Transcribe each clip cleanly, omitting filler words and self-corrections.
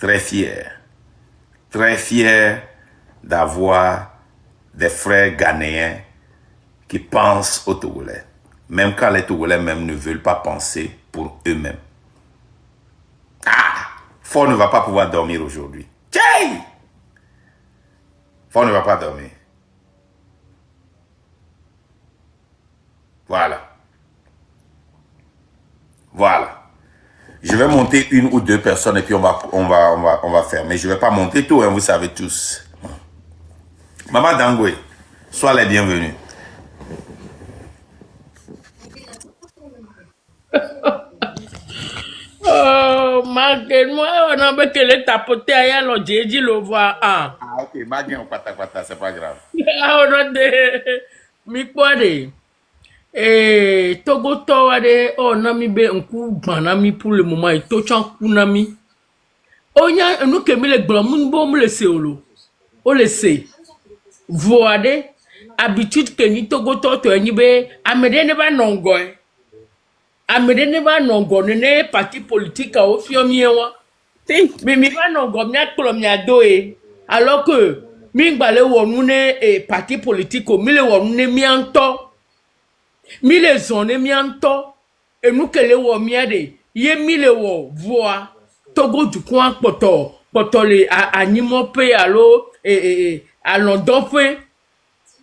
très fier d'avoir des frères ghanéens qui pensent aux Togolais, même quand les Togolais même ne veulent pas penser pour eux-mêmes. Ah, Fort ne va pas pouvoir dormir aujourd'hui. Tchèi! Fort ne va pas dormir. Voilà. Je vais monter une ou deux personnes et puis on va faire. Mais je ne vais pas monter tout, hein, vous savez tous. Maman Dangwe, sois les bienvenus. Moi, on a vu que les tapoter à l'autre, j'ai dit le voir. Ah, ok, Maguen, c'est pas grave. On a de mi kwade. Togo towade, nami be nku banami pour le moment, et tochan kunami. Onya, nous que le glamoun bon le seolo. O le se. Voade, habitude que ni togo toto ni be, amede ne ba nongoy. Amede ne ba nongoy, ne parti politique a ofiomi wa. Mais mi va nongoy, mi akolo mi adoe. Alors que, mi gbale wo ne parti politique, mi le wo ne mi anto. Mi le zone mi anto. Et nous que le wo mi ade. Ye mi le wo voa. Togo du coin poto le animope alo alondope.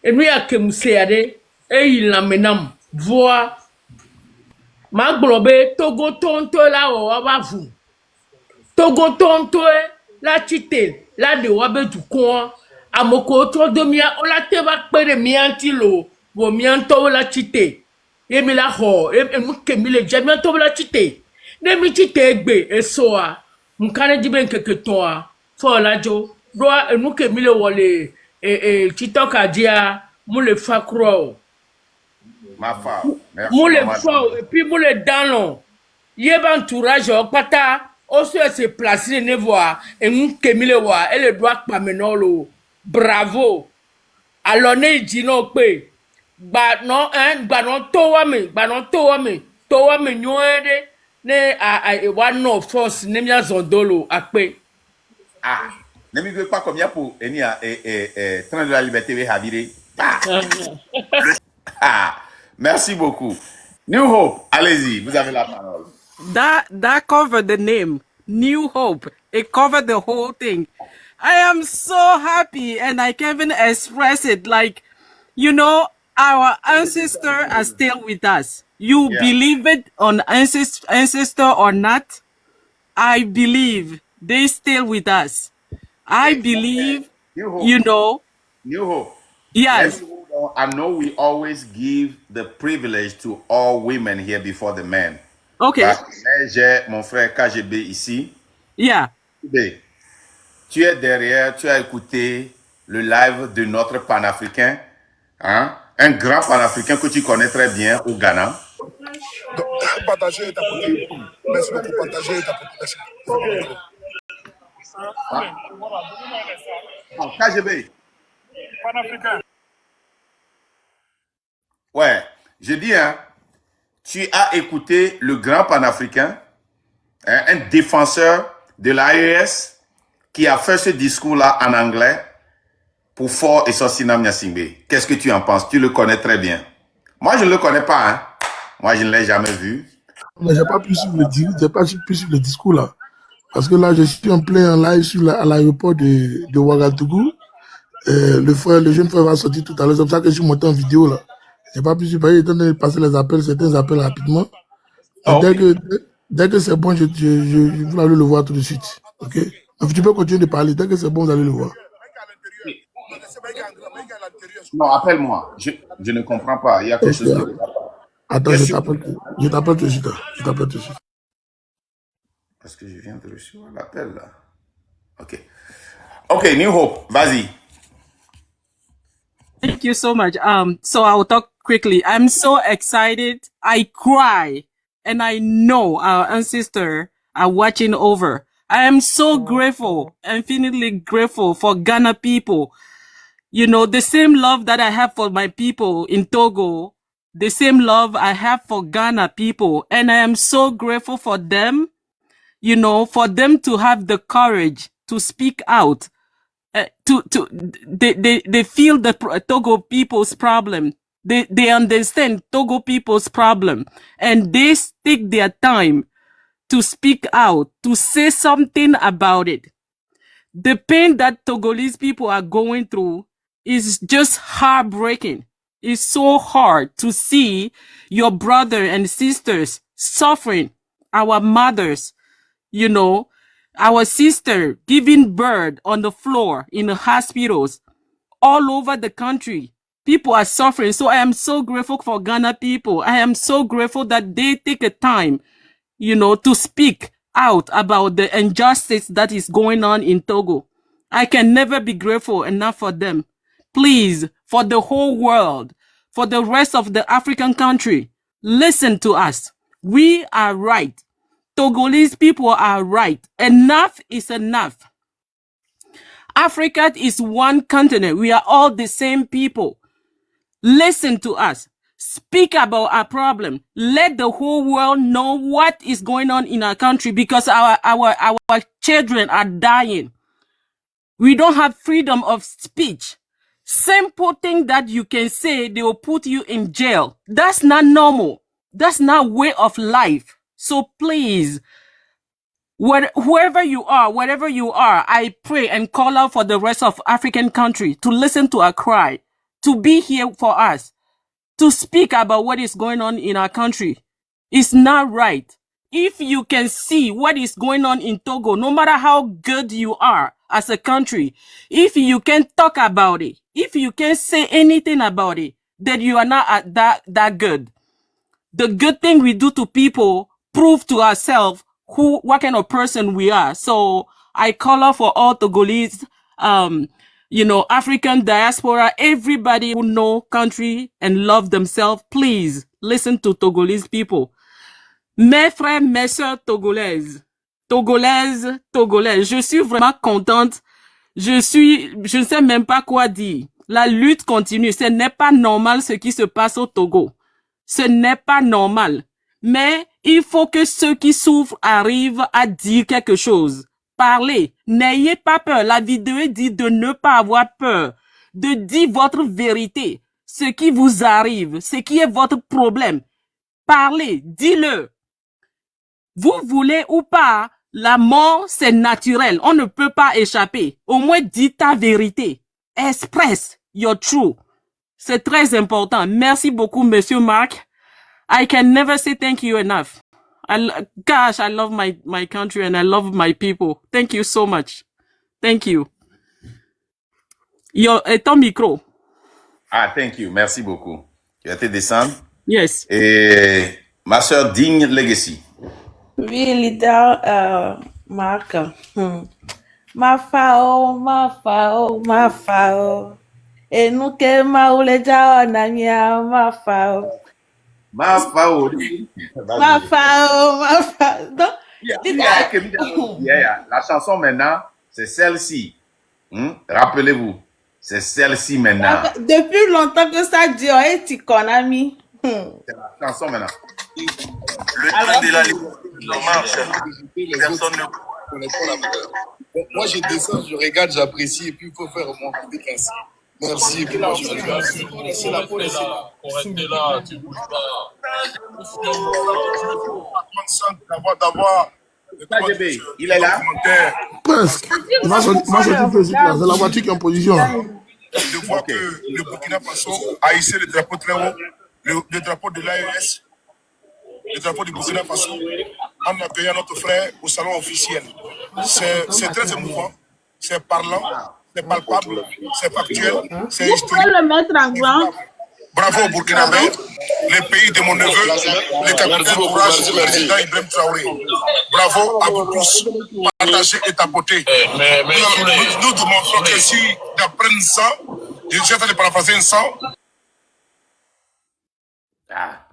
Et nous ya ke museade. Et il l'amenam voa. Ma globe Togo tonto la wa vous. Togo tonto la chite la de wabe du coin. Amoko to de mia ola te va pere miantilo. Wo mianto la chite. E mi la ho e mu ke mi le jamianto la chite. Ne mi chite egbe esoa. Mkane jibe nkeke toa. Fo la jo. Doa e mu ke mi le wole chitoka dia mu le fakro. Ma femme, merci. Moule fort et puis moule dans yeba entourage pata aussi se placer ne voir et nous kemile wa et le doit pas menolo bravo alors ne dit non pe ba non to wa me nyoede ne a one no force ne mia zondolo akpe Ah, ne me veux pas combien pour Enia train de la liberté ve Habire. Ah, merci beaucoup. New Hope, allez-y, vous avez la parole. That covered the name, New Hope. It covered the whole thing. I am so happy and I can't even express it. Like, you know, our ancestors are still with us. You believe it on ancestor or not? I believe they still with us. I believe, you know. New Hope. Yes. I know we always give the privilege to all women here before the men. Okay. J'ai mon frère KGB ici. Yeah. Tu es derrière, tu as écouté le live de notre panafricain, hein? Un grand panafricain que tu connais très bien au Ghana. Partager ta beauté. Merci beaucoup, partager ta beauté. KGB. Panafricain. Ouais, je dis, hein, tu as écouté le grand panafricain, hein, un défenseur de l'AES qui a fait ce discours-là en anglais pour Fort et Sosina Nyasingbe. Qu'est-ce que tu en penses? Tu le connais très bien. Moi, je ne le connais pas. Hein. Moi, je ne l'ai jamais vu. Mais je n'ai pas pu suivre le discours là. Parce que là, je suis en plein live à l'aéroport de Ouagadougou. Le jeune frère va sortir tout à l'heure. C'est pour ça que je suis monté en vidéo là. Je n'ai pas pu suivre. Il est en train de passer certains appels rapidement. Okay. Dès que c'est bon, vous allez le voir tout de suite. Ok? Donc, tu peux continuer de parler. Dès que c'est bon, vous allez le voir. Non, appelle-moi. Je ne comprends pas. Il y a quelque chose de... Attends, je t'appelle tout de suite. Parce que je viens de recevoir l'appel là. Ok. Ok, New Hope, vas-y. Thank you so much. So I'll talk quickly. I'm so excited. I cry. And I know our ancestors are watching over. I am so grateful, infinitely grateful for Ghana people. You know, the same love that I have for my people in Togo, the same love I have for Ghana people. And I am so grateful for them. you know, for them to have the courage to speak out, they feel the Togo people's problem. They understand Togo people's problem, and they take their time to speak out, to say something about it. The pain that Togolese people are going through is just heartbreaking. It's so hard to see your brother and sisters suffering, our mothers, you know, our sister giving birth on the floor in the hospitals all over the country. People are suffering. So I am so grateful for Ghana people. I am so grateful that they take a time, you know, to speak out about the injustice that is going on in Togo. I can never be grateful enough for them. Please, for the whole world, for the rest of the African country, listen to us. We are right. Togolese people are right. Enough is enough. Africa is one continent. We are all the same people. Listen to us. Speak about our problem. Let the whole world know what is going on in our country, because our children are dying. We don't have freedom of speech. Simple thing that you can say, they will put you in jail. That's not normal. That's not way of life. So please, whoever you are, wherever you are, I pray and call out for the rest of African country to listen to our cry, to be here for us, to speak about what is going on in our country. It's not right. If you can see what is going on in Togo, no matter how good you are as a country, if you can talk about it, if you can say anything about it, then you are not that good. The good thing we do to people prove to ourselves what kind of person we are. So I call out for all Togolese, you know, African diaspora, everybody who know country and love themselves, please listen to Togolese people. Mes frères, mes sœurs togolaises, je suis vraiment contente. Je ne sais même pas quoi dire. La lutte continue. Ce n'est pas normal ce qui se passe au Togo. Ce n'est pas normal. Mais il faut que ceux qui souffrent arrivent à dire quelque chose. Parlez. N'ayez pas peur. La vidéo dit de ne pas avoir peur. De dire votre vérité. Ce qui vous arrive. Ce qui est votre problème. Parlez. Dis-le. Vous voulez ou pas, la mort, c'est naturel. On ne peut pas échapper. Au moins, dis ta vérité. Express your truth. C'est très important. Merci beaucoup, Monsieur Mark. I can never say thank you enough. Gosh, I love my country and I love my people. Thank you so much. Thank you. Ton micro. Ah, thank you. Merci beaucoup. Tu as été descendre. Yes. Et ma soeur Digne Legacy. Oui, leader Marc. Ma fao. Et nous que ma ou les gens ma fao. Ma fao. Ma fao. Donc, La chanson maintenant, c'est celle-ci. Rappelez-vous, c'est celle-ci maintenant. depuis longtemps que ça dure, et tu connais, C'est la chanson maintenant. Le train de la liberté en marche. Personne ne connaît pas la valeur. Moi, je descends, je regarde, j'apprécie, et puis il faut faire mon public ainsi. Merci. Et puis moi, je regarde. C'est la police. Restez là, tu bouges pas. D'avoir. KGB, il est là. Presque. Il m'a sorti Facebook là. C'est la voiture qui est en position. De voir que le Burkina Faso a hissé le drapeau très haut, le drapeau de l'AES, le drapeau du Burkina Faso, en accueillant notre frère au salon officiel. C'est très émouvant, c'est parlant, c'est palpable, c'est factuel, c'est historique. le mettre en grand. Bravo au Burkinabé, le pays de mon neveu, le capitaine courage du président Ibrahim Traoré. Bravo à vous tous, partagez et tapotez. Nous démontrons que si d'apprendre ça, je suis en train de paraphraser ça. Ah.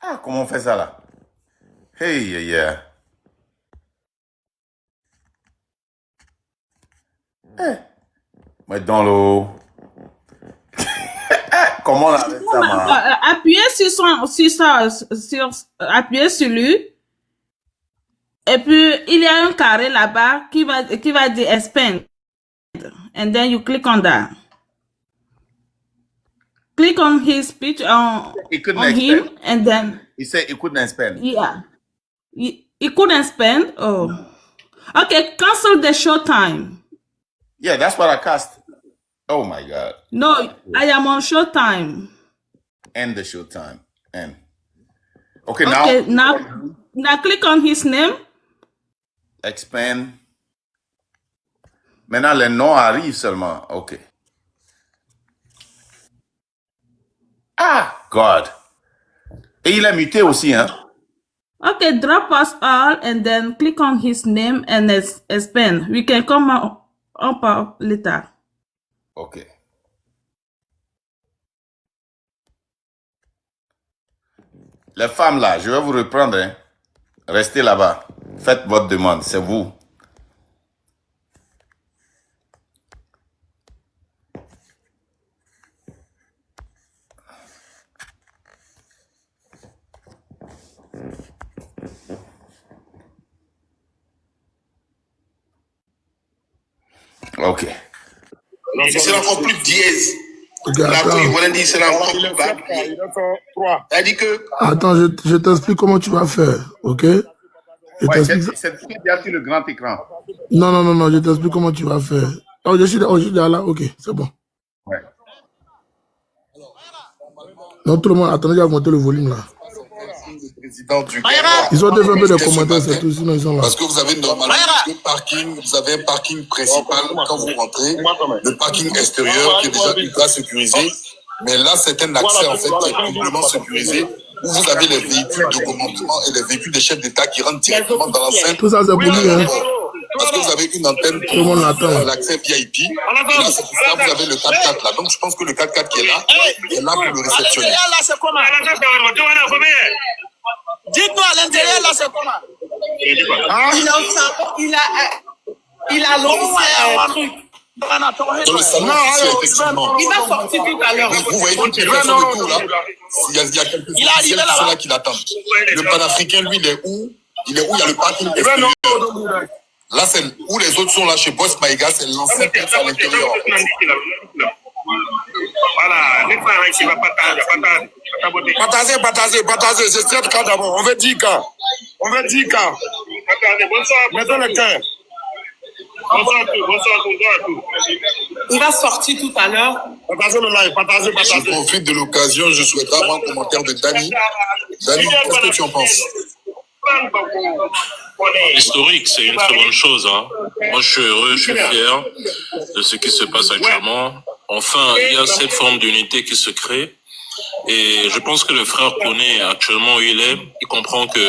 Ah, comment on fait ça là? Hey, yeah. Mais dans l'eau. comment on appelle ça, man? Appuyez appuyez sur lui. Et puis, il y a un carré là-bas qui va dire expand. And then you click on that. Click on his picture, on him, and then... He said he couldn't spend. Yeah. He couldn't spend? Oh. Okay, cancel the show time. Yeah, that's what I cast. Oh my God. No, I am on show time. End the show time. End. Okay, now click on his name. Expand. Maintenant, les noms arrivent seulement. OK. Ah, God. Et il est muté aussi, hein? Okay, drop us all and then click on his name and expand. We can come up later. OK. Les femmes là, je vais vous reprendre. Hein? Restez là-bas. Faites votre demande, c'est vous. OK. C'est encore plus dièse. Okay, attends, je t'explique comment tu vas faire, ok? C'est bien sur le grand écran. Non, je t'explique comment tu vas faire. Oh, je suis là, ok, c'est bon. Ouais. Non, tout le monde, attendez, j'ai augmenté le volume là. Ils ont déjà fait des commentaires, c'est tout, sinon ils sont là. Parce que vous avez normalement le parking, vous avez un parking principal quand vous rentrez, le parking extérieur qui est déjà ultra sécurisé, mais là c'est un accès en fait qui est doublement sécurisé, où vous avez les véhicules de commandement et les véhicules des chefs d'État qui rentrent directement dans l'enceinte. Tout ça c'est pour lui, hein. Parce que vous avez une antenne tout le monde l'attend. L'accès VIP, et là c'est pour ça que vous avez le 4x4 là, donc je pense que le 4x4 qui est là pour le réceptionner. Dites-moi à l'intérieur, là, c'est comment? Il a lancé un truc. Dans le salon, effectivement. Il va sortir tout à l'heure. Vous voyez toutes les personnes autour, là. Il y a quelques officiels qui sont là qui l'attendent. Le panafricain, lui, il est où? Il est où? Il y a le parking extérieur. Là, c'est où les autres sont là chez Boss Maïga, c'est l'enceinte à l'intérieur. Voilà, les frères ici, va partager, c'est 7 cas d'abord, on veut 10 cas. Mettons le cœur. Bonsoir à tous. Il va sortir tout à l'heure. Partagez le live, partagez. Je profite de l'occasion, je souhaiterais avoir un commentaire de Dani. Dani, qu'est-ce que tu en penses? Historique, c'est une très bonne chose. Hein. Moi, je suis heureux, je suis fier de ce qui se passe actuellement. Enfin, il y a cette forme d'unité qui se crée. Et je pense que le frère connaît actuellement où il est. Il comprend que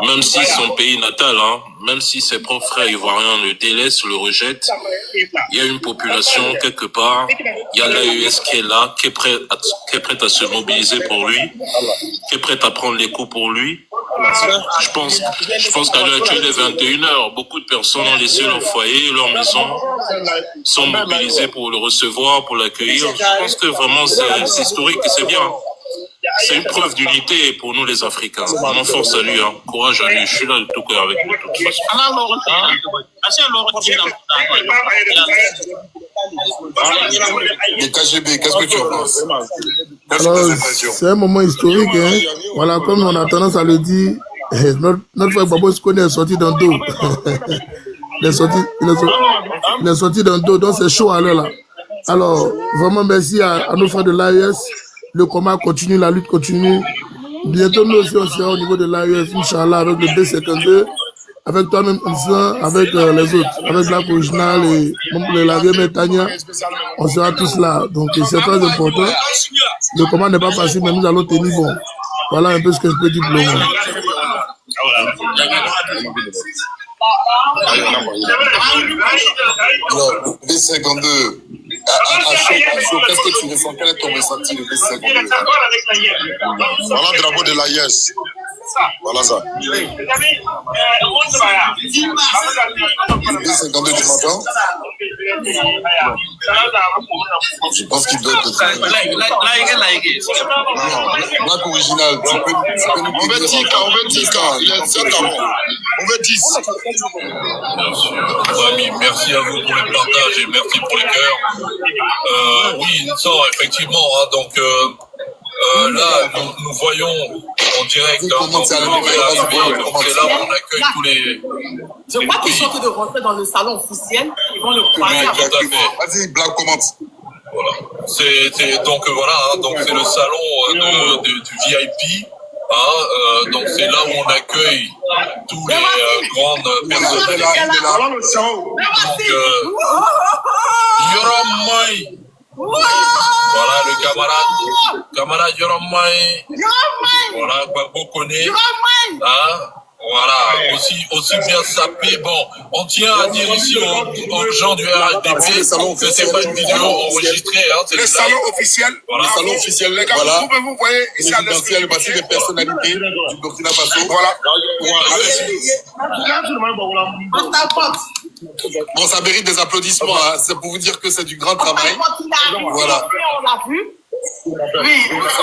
même si son pays natal, hein, même si ses propres frères ivoiriens le délaissent, le rejettent, il y a une population quelque part, il y a l'AES qui est là, qui est prête à se mobiliser pour lui, qui est prête à prendre les coups pour lui. Je pense qu'à l'heure actuelle, il est 21h. Beaucoup de personnes ont laissé leur foyer, leur maison, sont mobilisées pour le recevoir, pour l'accueillir. Je pense que vraiment, c'est historique et c'est bien. C'est une preuve d'unité pour nous les Africains. Vraiment force à lui, hein. Courage à lui. Je suis là de tout cœur avec lui de toute façon. Le KGB, qu'est-ce que tu en penses? Alors, c'est un moment historique, hein. Voilà, comme on a tendance à le dire, notre frère Babo Skone est sorti d'un dos. il est sorti d'un dos, donc c'est chaud à l'heure là. Alors, vraiment merci à nos frères de l'AES. Le combat continue, la lutte continue. Bientôt, nous aussi, on sera au niveau de l'AES, Inch'Allah, avec le B52, avec toi-même, avec les autres, avec Black Original et la vieille Métania. On sera tous là. Donc, c'est très important. Le combat n'est pas facile, mais nous allons tenir bon. Voilà un peu ce que je peux dire pour le moment. Alors, B52, qu'est-ce que tu ressens? Quel est ton ressenti de B52? Voilà le drapeau de l'AIS. Voilà ça. B52, tu m'entends? Je pense qu'il doit être... Non, Black original, tu peux nous On veut 10 cas, on veut 10 cas. Il est 7 ans. On veut 10. Bien sûr. Amis, merci à vous pour le partage et merci pour les cœurs. Oui, ça, effectivement. Hein, donc là, nous voyons en direct. Hein, donc, c'est là où on accueille tous les. Je crois qu'ils sont de rentrer dans le salon officiel. Ils vont le croiser. Oui, tout à fait. Vas-y, Black, commente. Voilà. Donc voilà, hein, donc c'est le salon du VIP. Hein, donc c'est là où on accueille tous les grandes personnalités. Donc Yoromai. Voilà le camarade Yoromai. Voilà, Gbagbo connaît. Hein, voilà, aussi bien sapé. Bon, on tient à dire ici aux gens du RHDP que c'est pas une vidéo enregistrée. Hein, c'est le salon officiel. Voilà. Le salon officiel, Les gars, voilà. vous voyez ici à Présidentiel, le passé des personnalités du Burkina Faso. Voilà. Bon, ça mérite des applaudissements. Hein. C'est pour vous dire que c'est du grand travail. Voilà. On l'a vu. Oui, Moussa,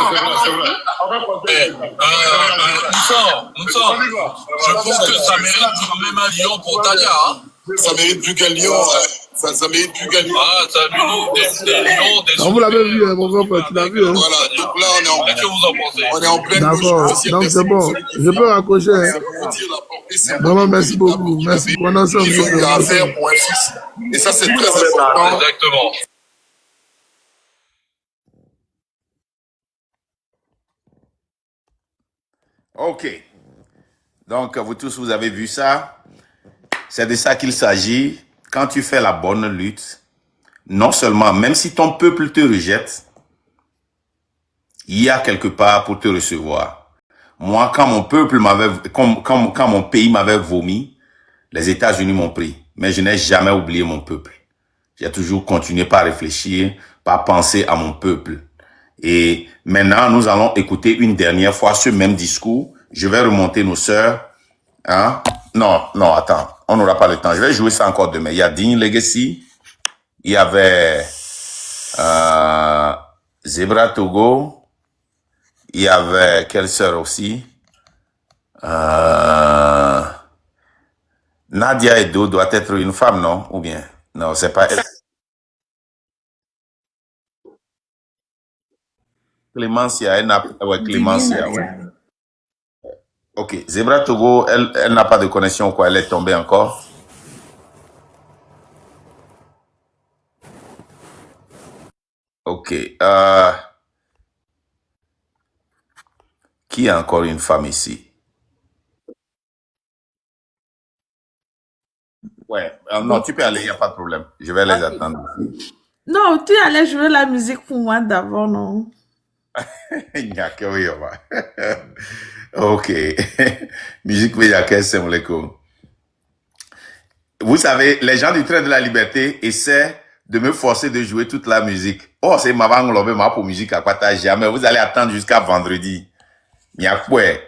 je pense que ça mérite quand même un lion pour Tania. Hein. Ça mérite plus qu'un lion. Ça mérite plus qu'un lion. Ah, ça mérite des lions, des Non, vous l'avez vu, hein, mon grand frère, tu l'as vu. Hein. Voilà, donc là, Qu'est-ce que vous en pensez? on est en pleine D'accord, donc c'est bon. Je peux raccrocher. Hein. Vraiment, merci beaucoup. Merci pour l'ensemble. Il faut qu'il y a à faire pour un fils. Et ça, c'est très important. Exactement. Ok. Donc, vous tous, vous avez vu ça. C'est de ça qu'il s'agit. Quand tu fais la bonne lutte, non seulement, même si ton peuple te rejette, il y a quelque part pour te recevoir. Moi, quand mon peuple m'avait, quand mon pays m'avait vomi, les États-Unis m'ont pris. Mais je n'ai jamais oublié mon peuple. J'ai toujours continué par réfléchir, par penser à mon peuple. Et maintenant, nous allons écouter une dernière fois ce même discours. Je vais remonter nos sœurs. Hein? Non, attends. On n'aura pas le temps. Je vais jouer ça encore demain. Il y a Digne Legacy. Il y avait Zebra Togo. Il y avait quelle sœur aussi? Nadia Edo doit être une femme, non? Ou bien? Non, c'est pas elle. Clémencia, elle n'a ouais, Clémencia, ouais. Ok, Zebra Togo, elle n'a pas de connexion, quoi. Elle est tombée encore. Ok. Qui a encore une femme ici? Ouais. Non, tu peux aller, il n'y a pas de problème. Je vais les attendre. Non, tu allais jouer la musique pour moi d'abord, non? Ok. Musique Médiaquet, c'est mon léco. Vous savez, les gens du Train de la Liberté essaient de me forcer de jouer toute la musique. Oh, c'est ma vangue lobé, ma pour musique à quoi t'as jamais. Vous allez attendre jusqu'à vendredi. Miakoué.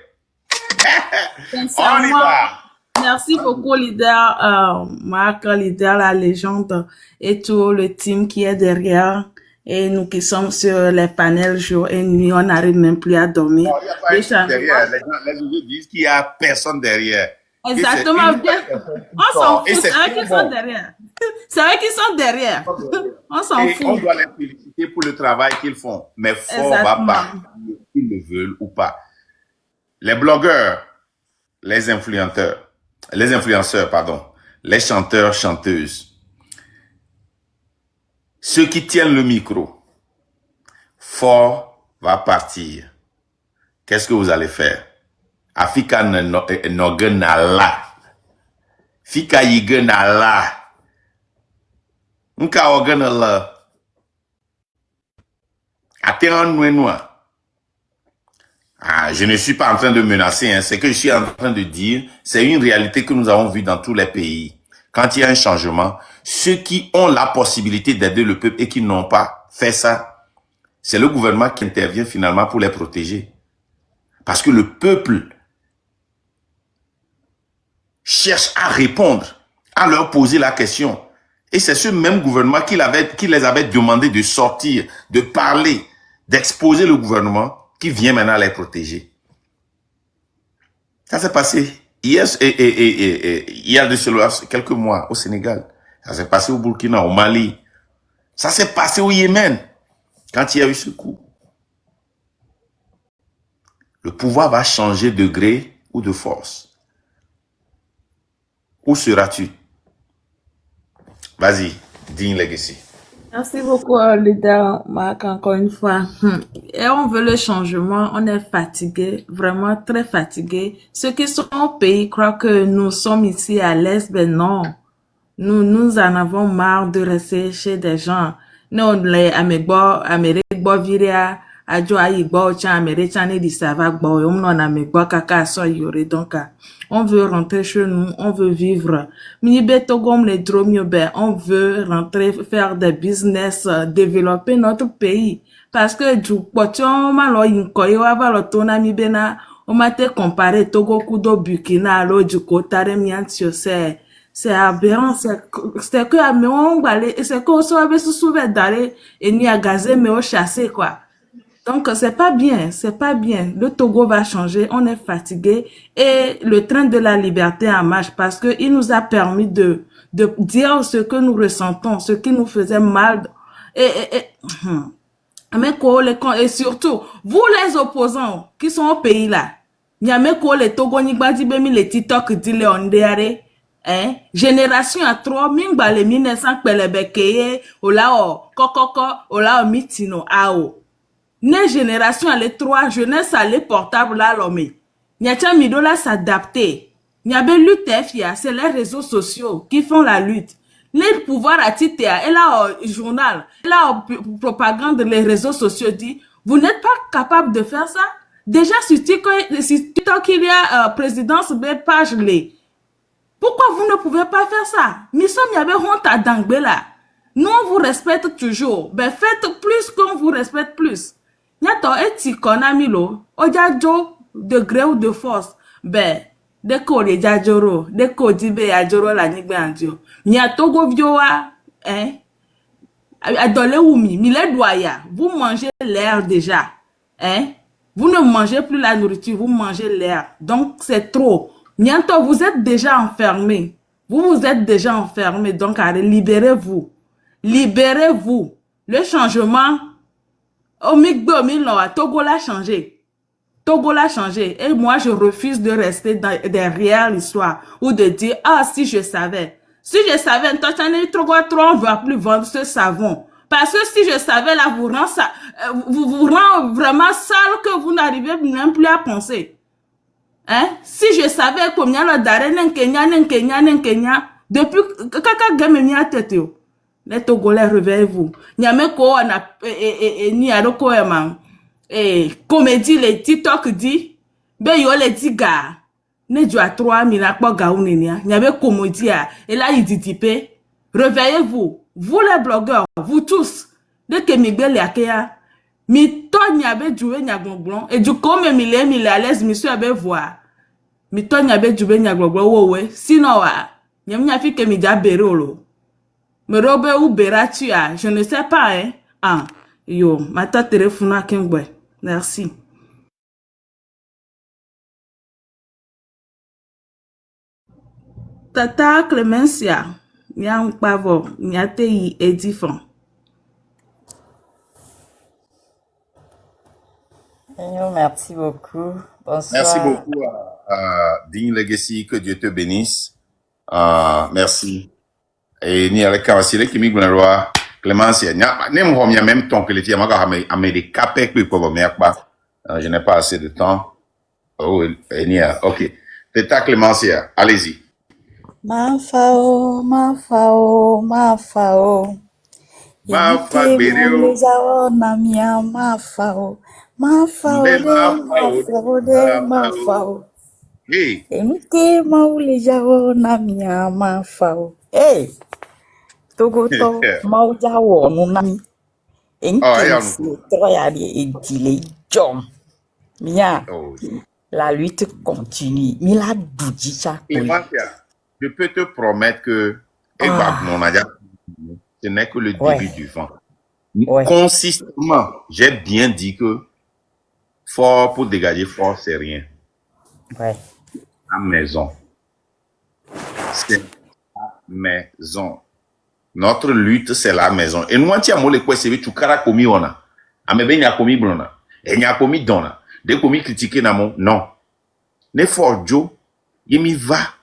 On y va. Merci beaucoup, leader, Marc, leader, la légende, et tout le team qui est derrière. Et nous qui sommes sur les panels jour et nuit, on n'arrive même plus à dormir. Non, il n'y a pas personne derrière. Les gens disent qu'il n'y a personne derrière. Exactement. On s'en fout. C'est eux qui sont derrière. C'est eux qui sont derrière. On s'en fout. On doit les féliciter pour le travail qu'ils font. Mais fort va pas. Qu'ils le veulent ou pas. Les blogueurs, les influenceurs, les chanteurs, chanteuses, ceux qui tiennent le micro, fort va partir. Qu'est-ce que vous allez faire? Afika nogenala. Fika yigenala. Nka ogenala. Je ne suis pas en train de menacer, hein. Ce que je suis en train de dire, c'est une réalité que nous avons vue dans tous les pays. Quand il y a un changement, ceux qui ont la possibilité d'aider le peuple et qui n'ont pas fait ça, c'est le gouvernement qui intervient finalement pour les protéger. Parce que le peuple cherche à répondre, à leur poser la question. Et c'est ce même gouvernement qui les avait demandé de sortir, de parler, d'exposer le gouvernement qui vient maintenant les protéger. Ça s'est passé hier, il y a de cela quelques mois au Sénégal. Ça s'est passé au Burkina, au Mali. Ça s'est passé au Yémen quand il y a eu ce coup. Le pouvoir va changer de gré ou de force. Où seras-tu? Vas-y, Digne Legacy. Merci beaucoup, leader Marc, encore une fois. Et on veut le changement, on est fatigué, vraiment très fatigué. Ceux qui sont au pays croient que nous sommes ici à l'Est, ben non. Nous en avons marre de rester chez des gens. Nous, les Amériques, viria, adjo aïgbo, tchan, Amérique, di sava, on non Amérique, kaka, so yore, donc, on veut rentrer chez nous, on veut vivre. Minibe togom les dromiobe, on veut rentrer, faire des business, développer notre pays. Parce que du potion, malo inkoyo, avalo tona mibena, on m'a te comparé Togo Kudo Burkina, alo du kotare miantio, c'est aberrant, c'est que, mais on va aller, c'est qu'on soit se souvient d'aller, et ni à gazer, mais au chasser, quoi. Donc, c'est pas bien, c'est pas bien. Le Togo va changer, on est fatigué, et le train de la liberté en marche, parce que il nous a permis de dire ce que nous ressentons, ce qui nous faisait mal, et surtout, vous les opposants, qui sont au pays là, Nyameko les Togo ni gbadi bemi les TikTok dit le ondeare, hein, génération à 3, mingba les 1900 pelebekeye, olao, kokoko, olao mitino, ao. Ne génération à les 3, jeunesse à les portables là, l'homme. Nyacha midola s'adapter. Nyabe lutte FIA, c'est les réseaux sociaux qui font la lutte. Les pouvoirs à titre, et là, journal, et là, propagande, les réseaux sociaux dit, vous n'êtes pas capable de faire ça? Déjà, sur TikTok, il y a présidence de page les. Pourquoi vous ne pouvez pas faire ça? Nous sommes, il y avait honte à Dangbela. Nous, on vous respecte toujours. Ben, faites plus qu'on vous respecte plus. Nyato eti konamilo, ojajo, de gré ou de force. Ben, deko le jajoro, deko dibe ajoro la nigbe andio. Nyato go vioa, hein? Adole oumi, mile doya. Vous mangez l'air déjà, hein? Vous ne mangez plus la nourriture, vous mangez l'air. Donc, c'est trop. Nyanto, vous êtes déjà enfermé. Vous êtes déjà enfermé. Donc, allez, libérez-vous. Libérez-vous. Le changement, Togo l'a changé. Togo l'a changé. Et moi, je refuse de rester derrière l'histoire ou de dire, ah, si je savais. Si je savais, on ne va plus vendre ce savon. Parce que si je savais, là, vous rend vraiment sale que vous n'arrivez même plus à penser. Hein? Si je savais combien le d'arrêt, Kenya, depuis, kaka game mi a tête yo. Les Togolais, réveillez-vous. Nyameko, on a, ni adoko eman. Comédie, les TikTok dit, ben yo les diga. Ne du à 3000 à quoi gaounenia. Nyame comédie, et là, il dit type. Réveillez-vous. Vous les blogueurs, vous tous. Dès que Miguel Yakea, mi to nyabe joué nyagonglon. Et du coup, mille à l'aise, monsieur abe voir. Mi to nyabe joué nyagonglon, ouais. Sinon, nyam nyafi ke mi diaberolo. Me robe ou beratu, je ne sais pas, hein. Ah, yo, ma tante téléphone kengwe. Merci. Tata Clémencia, nyang pavo, nyate yi edifan. Merci beaucoup. Bonsoir. Merci beaucoup, Digne Legacy, que Dieu te bénisse. Merci. Et ni avec Kawasile qui migre roi Clémence, nem hom ya même temps que les filles maka amé capé que pour venir pas. Je n'ai pas assez de temps. Oh, et ni OK. Tata Clémence, allez-y. Mafao. Mafa bereo. Namia mafao. Mafao. Hey. Emke maulejao namia mafao. Hey. Togoto maujawo nunami. Enke se troyali edile jom. Mia. La lutte continue. Mila doudicha. Je peux te promettre que Ce n'est que le Ouais, début du vent. ouais, Consistamment, j'ai bien dit que fort pour dégager fort, c'est rien. ouais. La maison. C'est la maison. Notre lutte, c'est la maison. Et nous, on tient à le quoi, c'est tu cara komi ona. Amebe nya komi blona. Et nya komi dona. De komi critiquer namo. Non. Ne fort Joe. Il m'y va.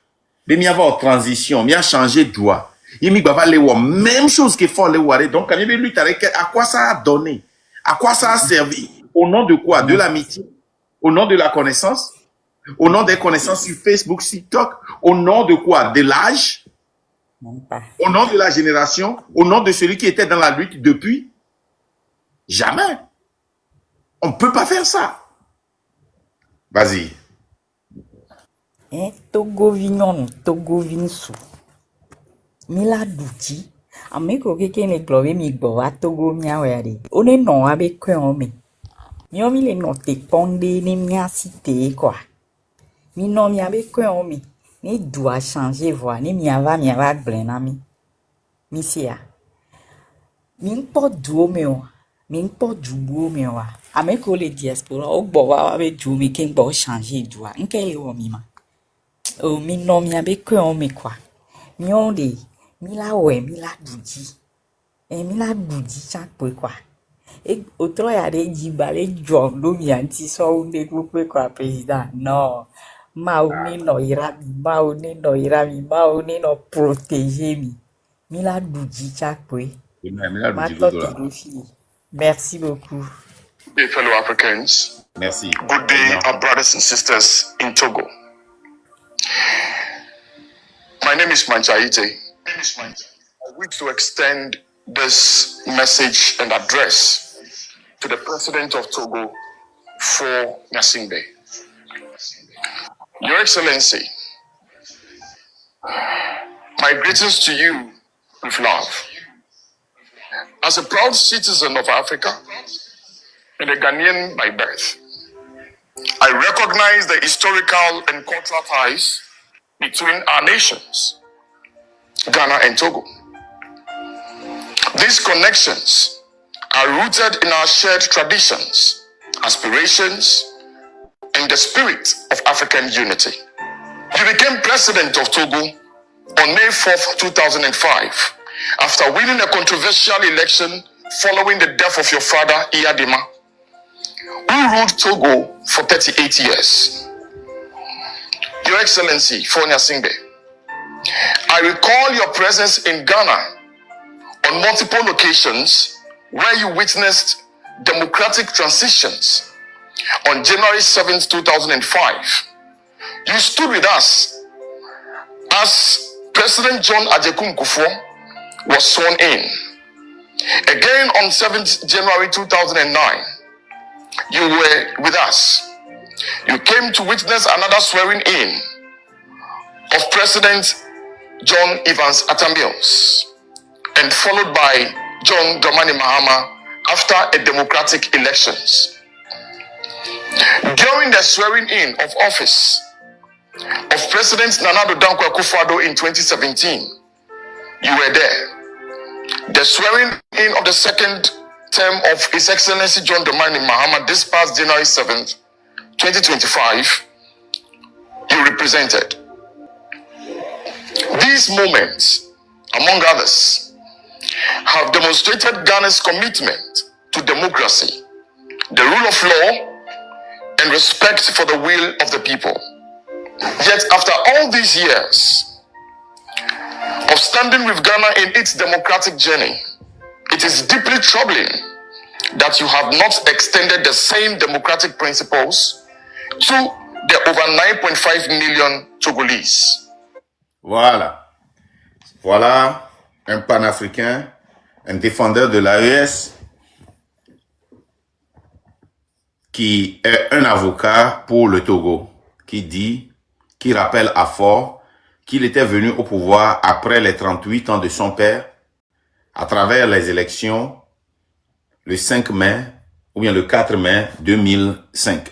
Il m'y va en transition. Il m'y a changé de droit. Il m'y va les voir. Même chose que fort les voir. Donc, quand il y a lutte avec, à quoi ça a donné? À quoi ça a servi? Au nom de quoi? De l'amitié? Au nom de la connaissance? Au nom des connaissances sur Facebook, TikTok? Au nom de quoi? De l'âge? Même pas. Au nom de la génération? Au nom de celui qui était dans la lutte depuis? Jamais. On ne peut pas faire ça. Vas-y. Togo vignon, Togo vinsu. Mila duti. Ameko keke ne globe mi gbo wa Togo mia were. One no abe kwen ome. Mi omi le no te ponde ne mia cité quoi. Mi no mi abe kwen ome. Ni doit changer voix. Ni mi ava blena mi. Mi sia. Mi po duo me o. Mi po duo me o. Ameko le diaspora o gbo wa abe du mi ken gbo changer doigt. Nke le o mi ma. Oh, mi no mi abe kwen ome quoi. Mi onde. Mi la we, mi la duji. Mi la duji chakwe quoi. Et autre y a des jibale John do mi anti so unde groupe quoi président. Non. Maoni no irami, maoni no irami, maoni no protéger mi. Mi la duji chakwe. Ma tante Rufi. Merci beaucoup. Dear fellow Africans, Merci. good day, our brothers and sisters in Togo. My name is Manchaite. I wish to extend this message and address to the president of Togo, for Gnassingbé. Your Excellency, my greetings to you with love. As a proud citizen of Africa and a Ghanaian by birth, I recognize the historical and cultural ties between our nations, Ghana and Togo. These connections are rooted in our shared traditions, aspirations, and the spirit of African unity. You became president of Togo on May 4th, 2005, after winning a controversial election following the death of your father, Iyadima, who ruled Togo for 38 years. Your Excellency, for Gnassingbé, I recall your presence in Ghana on multiple occasions where you witnessed democratic transitions. On January 7th, 2005, you stood with us as President John Agyeku Nkufuor was sworn in. Again on 7th January 2009, you were with us. You came to witness another swearing in of President John Evans Atta Mills, and followed by John Dramani Mahama after a democratic elections. During the swearing in of office of President Nana Addo Dankwa Akufo-Addo in 2017, you were there. The swearing in of the second term of His Excellency John Dramani Mahama this past January 7th, 2025, you represented. These moments, among others, have demonstrated Ghana's commitment to democracy, the rule of law, and respect for the will of the people. Yet after all these years of standing with Ghana in its democratic journey, it is deeply troubling that you have not extended the same democratic principles to the over 9.5 million Togolese. Voilà. Voilà un panafricain, un défendeur de l'AES qui est un avocat pour le Togo, qui rappelle à fort qu'il était venu au pouvoir après les 38 ans de son père, à travers les élections le 5 mai ou bien le 4 mai 2005.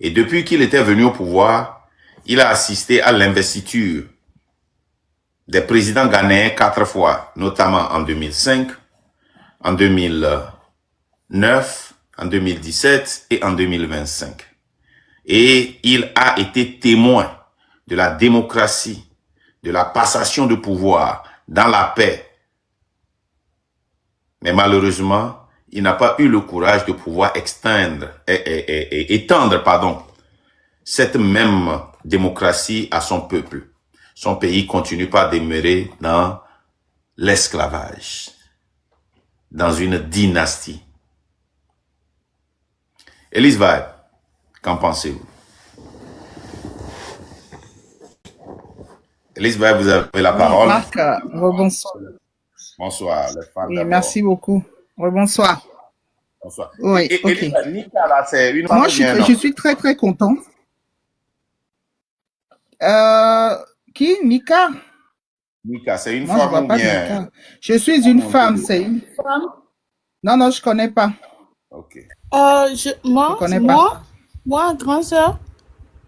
Et depuis qu'il était venu au pouvoir, il a assisté à l'investiture des présidents ghanéens 4 fois, notamment en 2005, en 2009, en 2017 et en 2025. Et il a été témoin de la démocratie, de la passation de pouvoir dans la paix. Mais malheureusement, il n'a pas eu le courage de pouvoir étendre cette même démocratie à son peuple. Son pays continue par demeurer dans l'esclavage, dans une dynastie. Elise Vibe, qu'en pensez-vous? Elise Vibe, vous avez la parole. Marc, rebonsoir. Bonsoir, les femmes Oui, d'abord. merci beaucoup. Rebonsoir. Bonsoir. Oui, ok. Elise, Nika, là, c'est une femme Moi, ou bien un homme? je suis très, très contente. Qui? Nika? Nika, c'est une Moi, je femme vois ou pas bien... Nika. Je suis une femme, c'est une femme. Non, non, je connais pas. Ok. Je connais pas. Moi, grande sœur.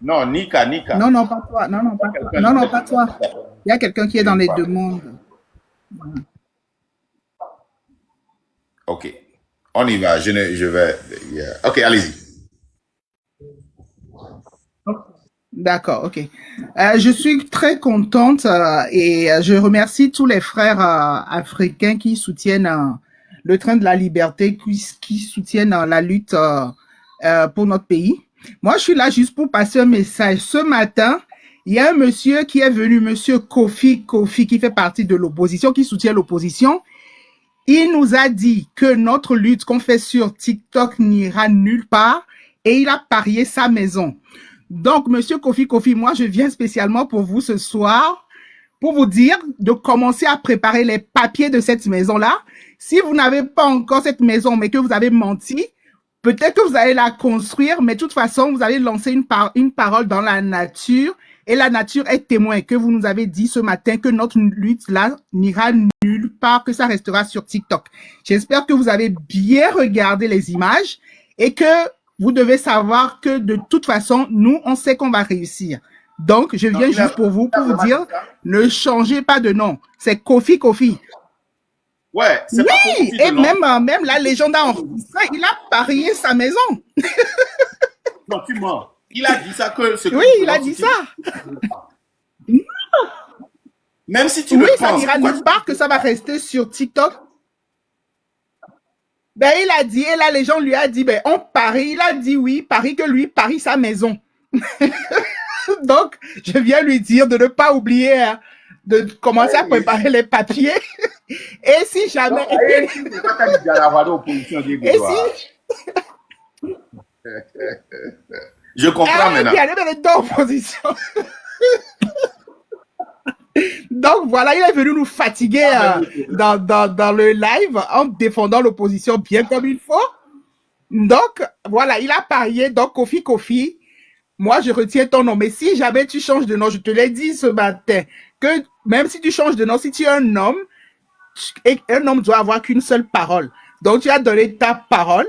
Non, Nika. Non, non, pas toi. Non, non, pas toi. Non, non, pas toi. Il y a quelqu'un qui est dans les deux mondes. Ok. On y va. Je vais... yeah. Ok, allez-y. D'accord, ok. Je suis très contente et je remercie tous les frères africains qui soutiennent le train de la liberté, qui soutiennent la lutte pour notre pays. Moi, je suis là juste pour passer un message. Ce matin, il y a un monsieur qui est venu, monsieur Kofi, qui fait partie de l'opposition, qui soutient l'opposition. Il nous a dit que notre lutte qu'on fait sur TikTok n'ira nulle part et il a parié sa maison. Donc, monsieur Kofi, moi, je viens spécialement pour vous ce soir pour vous dire de commencer à préparer les papiers de cette maison-là. Si vous n'avez pas encore cette maison, mais que vous avez menti, peut-être que vous allez la construire, mais de toute façon, vous allez lancer une parole dans la nature et la nature est témoin que vous nous avez dit ce matin que notre lutte là n'ira nulle part, que ça restera sur TikTok. J'espère que vous avez bien regardé les images et que vous devez savoir que de toute façon, nous, on sait qu'on va réussir. Donc, je viens juste pour vous dire, ne changez pas de nom. C'est Kofi. Ouais, c'est oui, pas Kofi et de nom. même la légende a enregistré, il a parié sa maison. Non, tu mens. Il a dit ça que... Oui, il a dit ça. Même si tu le penses... Oui, ça n'ira nulle part que ça va rester sur TikTok. Ben, il a dit, et la légende lui a dit, ben, on parie. Il a dit oui, parie que lui parie sa maison. Donc, je viens lui dire de ne pas oublier de commencer à préparer les papiers. Et si jamais... Je comprends maintenant. Donc voilà, il est venu nous fatiguer dans le live en défendant l'opposition bien comme il faut. Donc voilà, il a parié. Donc Kofi, moi je retiens ton nom. Mais si jamais tu changes de nom, je te l'ai dit ce matin, que même si tu changes de nom, si tu es un homme, et un homme doit avoir qu'une seule parole. Donc tu as donné ta parole.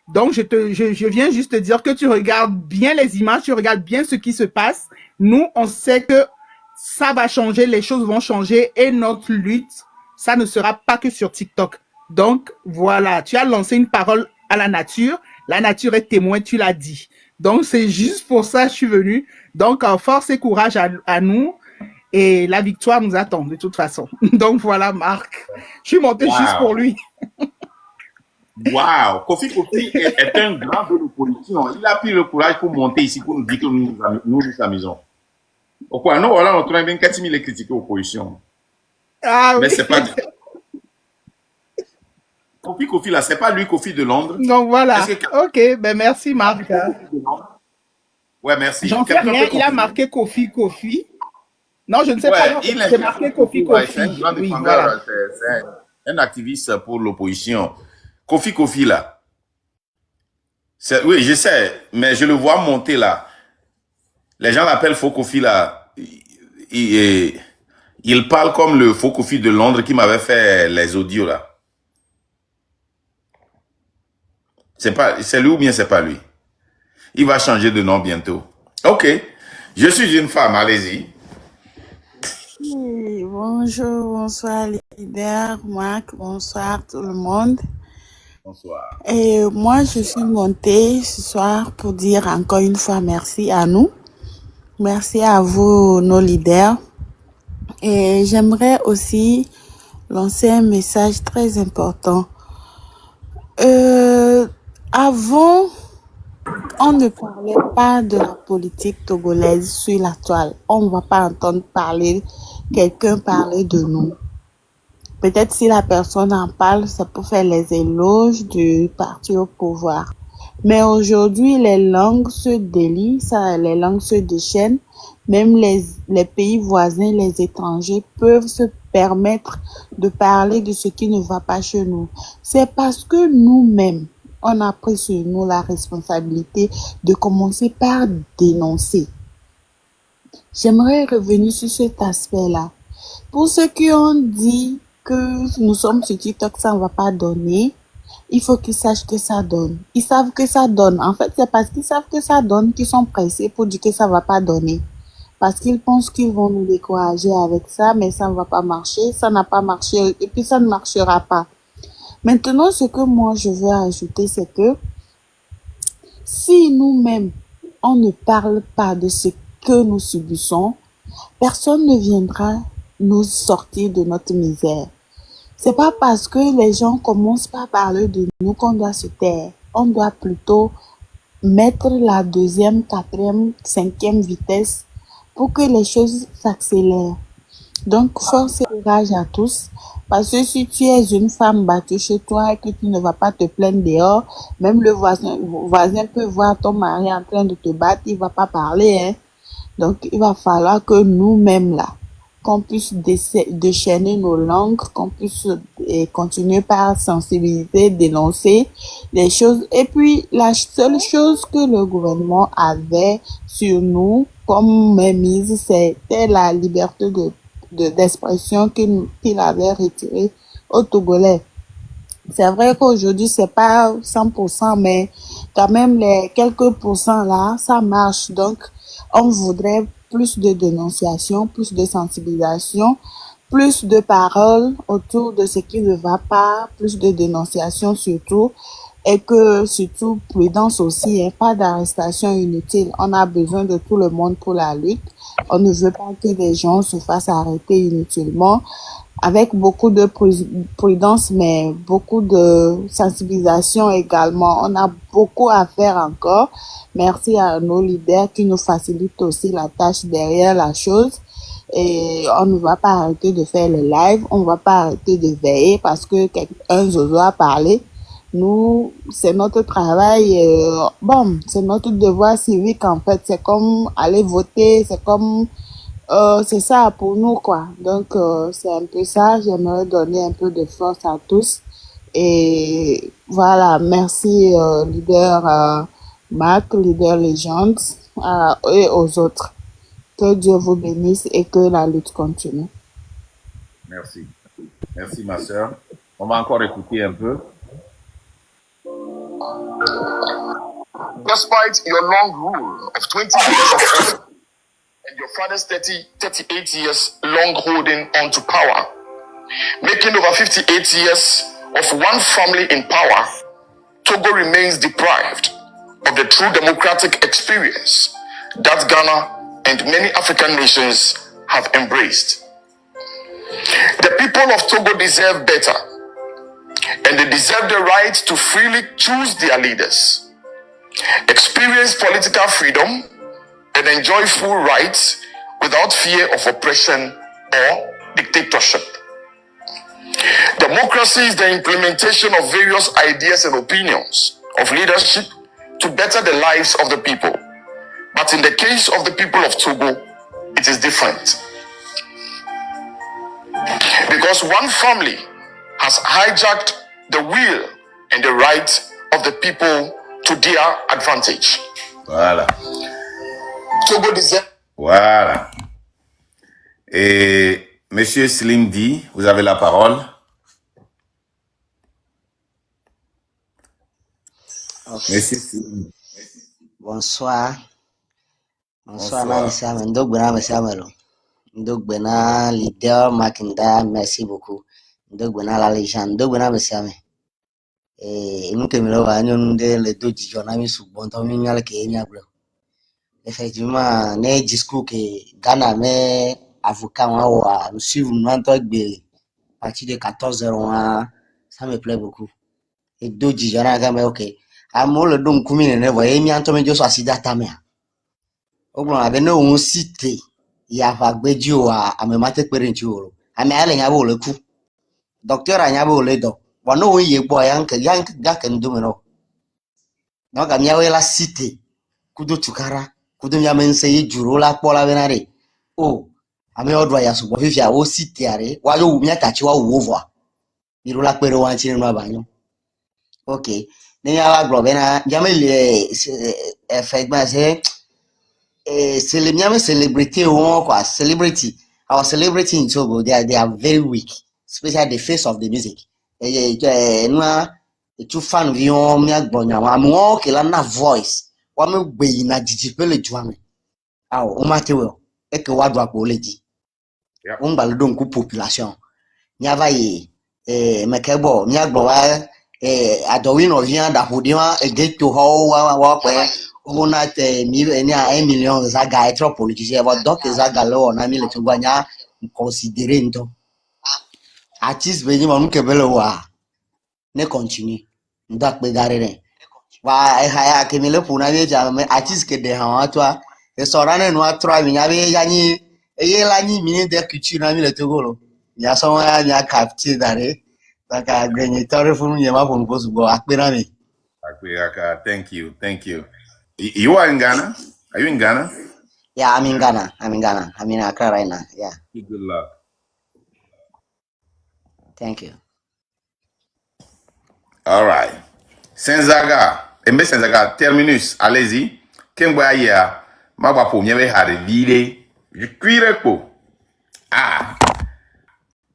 Donc je viens juste te dire que tu regardes bien les images, tu regardes bien ce qui se passe. Nous, on sait que ça va changer, les choses vont changer et notre lutte, ça ne sera pas que sur TikTok. Donc, voilà, tu as lancé une parole à la nature est témoin, tu l'as dit. Donc, c'est juste pour ça que je suis venu. Donc, force et courage à nous et la victoire nous attend de toute façon. Donc, voilà, Marc. Je suis monté juste pour lui. Waouh, Kofi est un grand de l'opposition. Il a pris le courage pour monter ici pour nous dire que nous nous amusons. Pourquoi non, voilà, on trouve bien 4000 critiquer l'opposition. Ah oui. Mais c'est pas. Kofi là, c'est pas lui, Kofi de Londres. Donc voilà. Ok, ben merci Marc. Ouais, merci. J'en sais rien, il a marqué Kofi. Non, je ne sais pas. C'est marqué Kofi. C'est un grand défendeur, c'est un activiste pour l'opposition. Kofi là. Oui, je sais, mais je le vois monter là. Les gens l'appellent faux Kofi là. Il parle comme le faux Kofi de Londres qui m'avait fait les audios là. C'est lui ou bien c'est pas lui? Il va changer de nom bientôt. Ok. Je suis une femme, allez-y. Oui, bonjour, bonsoir leader, Marc, bonsoir tout le monde. Bonsoir. Et moi, je suis montée ce soir pour dire encore une fois merci à nous. Merci à vous, nos leaders. Et j'aimerais aussi lancer un message très important. Avant, on ne parlait pas de la politique togolaise sur la toile. On ne va pas entendre quelqu'un parler de nous. Peut-être si la personne en parle, c'est pour faire les éloges du parti au pouvoir. Mais aujourd'hui, les langues se délient, les langues se déchaînent. Même les pays voisins, les étrangers peuvent se permettre de parler de ce qui ne va pas chez nous. C'est parce que nous-mêmes, on a pris sur nous la responsabilité de commencer par dénoncer. J'aimerais revenir sur cet aspect-là. Pour ceux qui ont dit que nous sommes sur TikTok, ça ne va pas donner, il faut qu'ils sachent que ça donne. Ils savent que ça donne. En fait, c'est parce qu'ils savent que ça donne qu'ils sont pressés pour dire que ça ne va pas donner. Parce qu'ils pensent qu'ils vont nous décourager avec ça, mais ça ne va pas marcher, ça n'a pas marché, et puis ça ne marchera pas. Maintenant, ce que moi je veux ajouter, c'est que si nous-mêmes, on ne parle pas de ce que nous subissons, personne ne viendra nous sortir de notre misère. C'est pas parce que les gens commencent par parler de nous qu'on doit se taire. On doit plutôt mettre la deuxième, quatrième, cinquième vitesse pour que les choses s'accélèrent. Donc, force et courage à tous. Parce que si tu es une femme battue chez toi et que tu ne vas pas te plaindre dehors, même le voisin peut voir ton mari en train de te battre, il va pas parler, hein. Donc, il va falloir que nous-mêmes, là, qu'on puisse déchaîner nos langues, qu'on puisse continuer par sensibiliser, dénoncer les choses. Et puis, la seule chose que le gouvernement avait sur nous comme mise, c'était la liberté d'expression qu'il avait retirée aux Togolais. C'est vrai qu'aujourd'hui, c'est pas 100%, mais quand même, les quelques pourcents là, ça marche. Donc, on voudrait plus de dénonciation, plus de sensibilisation, plus de paroles autour de ce qui ne va pas, plus de dénonciation surtout, et que surtout prudence aussi, hein, pas d'arrestation inutile. On a besoin de tout le monde pour la lutte. On ne veut pas que les gens se fassent arrêter inutilement, avec beaucoup de prudence, mais beaucoup de sensibilisation également. On a beaucoup à faire encore. Merci à nos leaders qui nous facilitent aussi la tâche derrière la chose. Et on ne va pas arrêter de faire le live, on ne va pas arrêter de veiller parce que un zozo a parlé. Nous, c'est notre travail, bon, c'est notre devoir civique en fait. C'est comme aller voter, c'est ça pour nous, quoi. Donc, c'est un peu ça. J'aimerais donner un peu de force à tous. Et voilà, merci, leader Marc, leader Légende, et aux autres. Que Dieu vous bénisse et que la lutte continue. Merci. Merci, ma soeur. On va encore écouter un peu. Despite your long rule of 20 years of office and your father's 38 years long holding on to power, making over 58 years of one family in power, Togo remains deprived of the true democratic experience that Ghana and many African nations have embraced. The people of Togo deserve better, and they deserve the right to freely choose their leaders, experience political freedom, and enjoy full rights without fear of oppression or dictatorship. Democracy is the implementation of various ideas and opinions of leadership to better the lives of the people. But in the case of the people of Togo, it is different. Because one family has hijacked the will and the right of the people to their advantage. Voilà. Togo deserve... Voilà. Et Monsieur Slimdi, vous avez la parole. Okay. Monsieur Slimdi. Bonsoir. Bonsoir. Bonsoir. Ndogbena, leader Makinda, merci beaucoup. Ndogbena, la légende. Ndogbena, merci à moi. Et nous, comme nous avons les deux journalistes sous bon temps, nous avons Kenya. Effectivement, les discours que Ghana, mais avocat, nous suivons, nous avons à partir de 14h, ça me plaît beaucoup. Et deux journalistes, mais ok. Amo le don commune, ne voyez, mi antome jo so asida tamea. Ogbon abene on cité. Ya fa gbeji o amemate pere nti oro ame ale nya bo le ku docteur anya bo le do wono wo ye gbo yank ga ken do me no no ga mia we la cité kudo tukara kudo mia mense ye juro la pola benare o ame odwa ya so bo fifia wo cité are wa yo mia tachi wa wo vo iru la pere wa nchi no abanyo okay ni ya la glo bena jamele effectivement c'est celebrity quoi celebrity our celebrity in Togo they are very weak, especially the face of the music no tu fan vion mi agbonya wa mo ke la na voice wa me gbe na jijipele juame aw o ma tewe e ke wa do apo leji on ba le don ku population nya va ye mekebo mi agbo wa adowin o vient da hodiwa e get to how wa pe on a 1 million zaga trop politicien va donc zaga là on a mis le tuganya considérer ndo artiste beni manu kebele wa ne continue ndak be garere wa haya kemile puna be jame artiste ke de han atwa e sorane no atwa mi nya be yanyi e la ni mini de culture na mi le togolo ya so ya nya capture dare taka gbenye tore funu ye ma funu posu go akpera mi Akpera, thank you. You are in Ghana? Are you in Ghana? Yeah, I'm in Ghana. I'm in Accra right now. Yeah. Good luck. Thank you. All right. Senzaga, terminus, allez-y. Kengwa ya, magwa po myewe hare bile, je cuire po. Ah,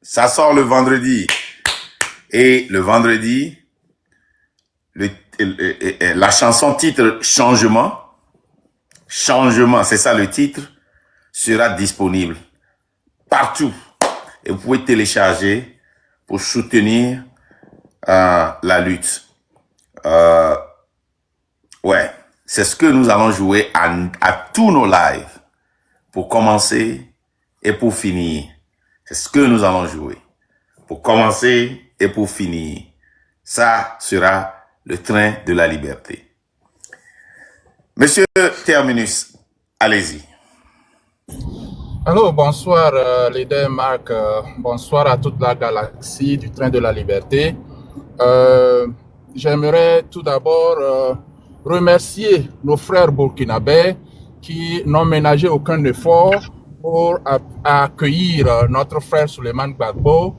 ça sort le vendredi. Et le vendredi, la chanson titre Changement, c'est ça le titre, sera disponible partout. Et vous pouvez télécharger pour soutenir la lutte. Ouais, c'est ce que nous allons jouer à tous nos lives, pour commencer et pour finir. C'est ce que nous allons jouer, pour commencer et pour finir. Ça sera le train de la liberté. Monsieur Terminus, allez-y. Alors, bonsoir, leader Marc. Bonsoir à toute la galaxie du train de la liberté. J'aimerais tout d'abord remercier nos frères burkinabés qui n'ont ménagé aucun effort pour accueillir notre frère Souleymane Gbagbo,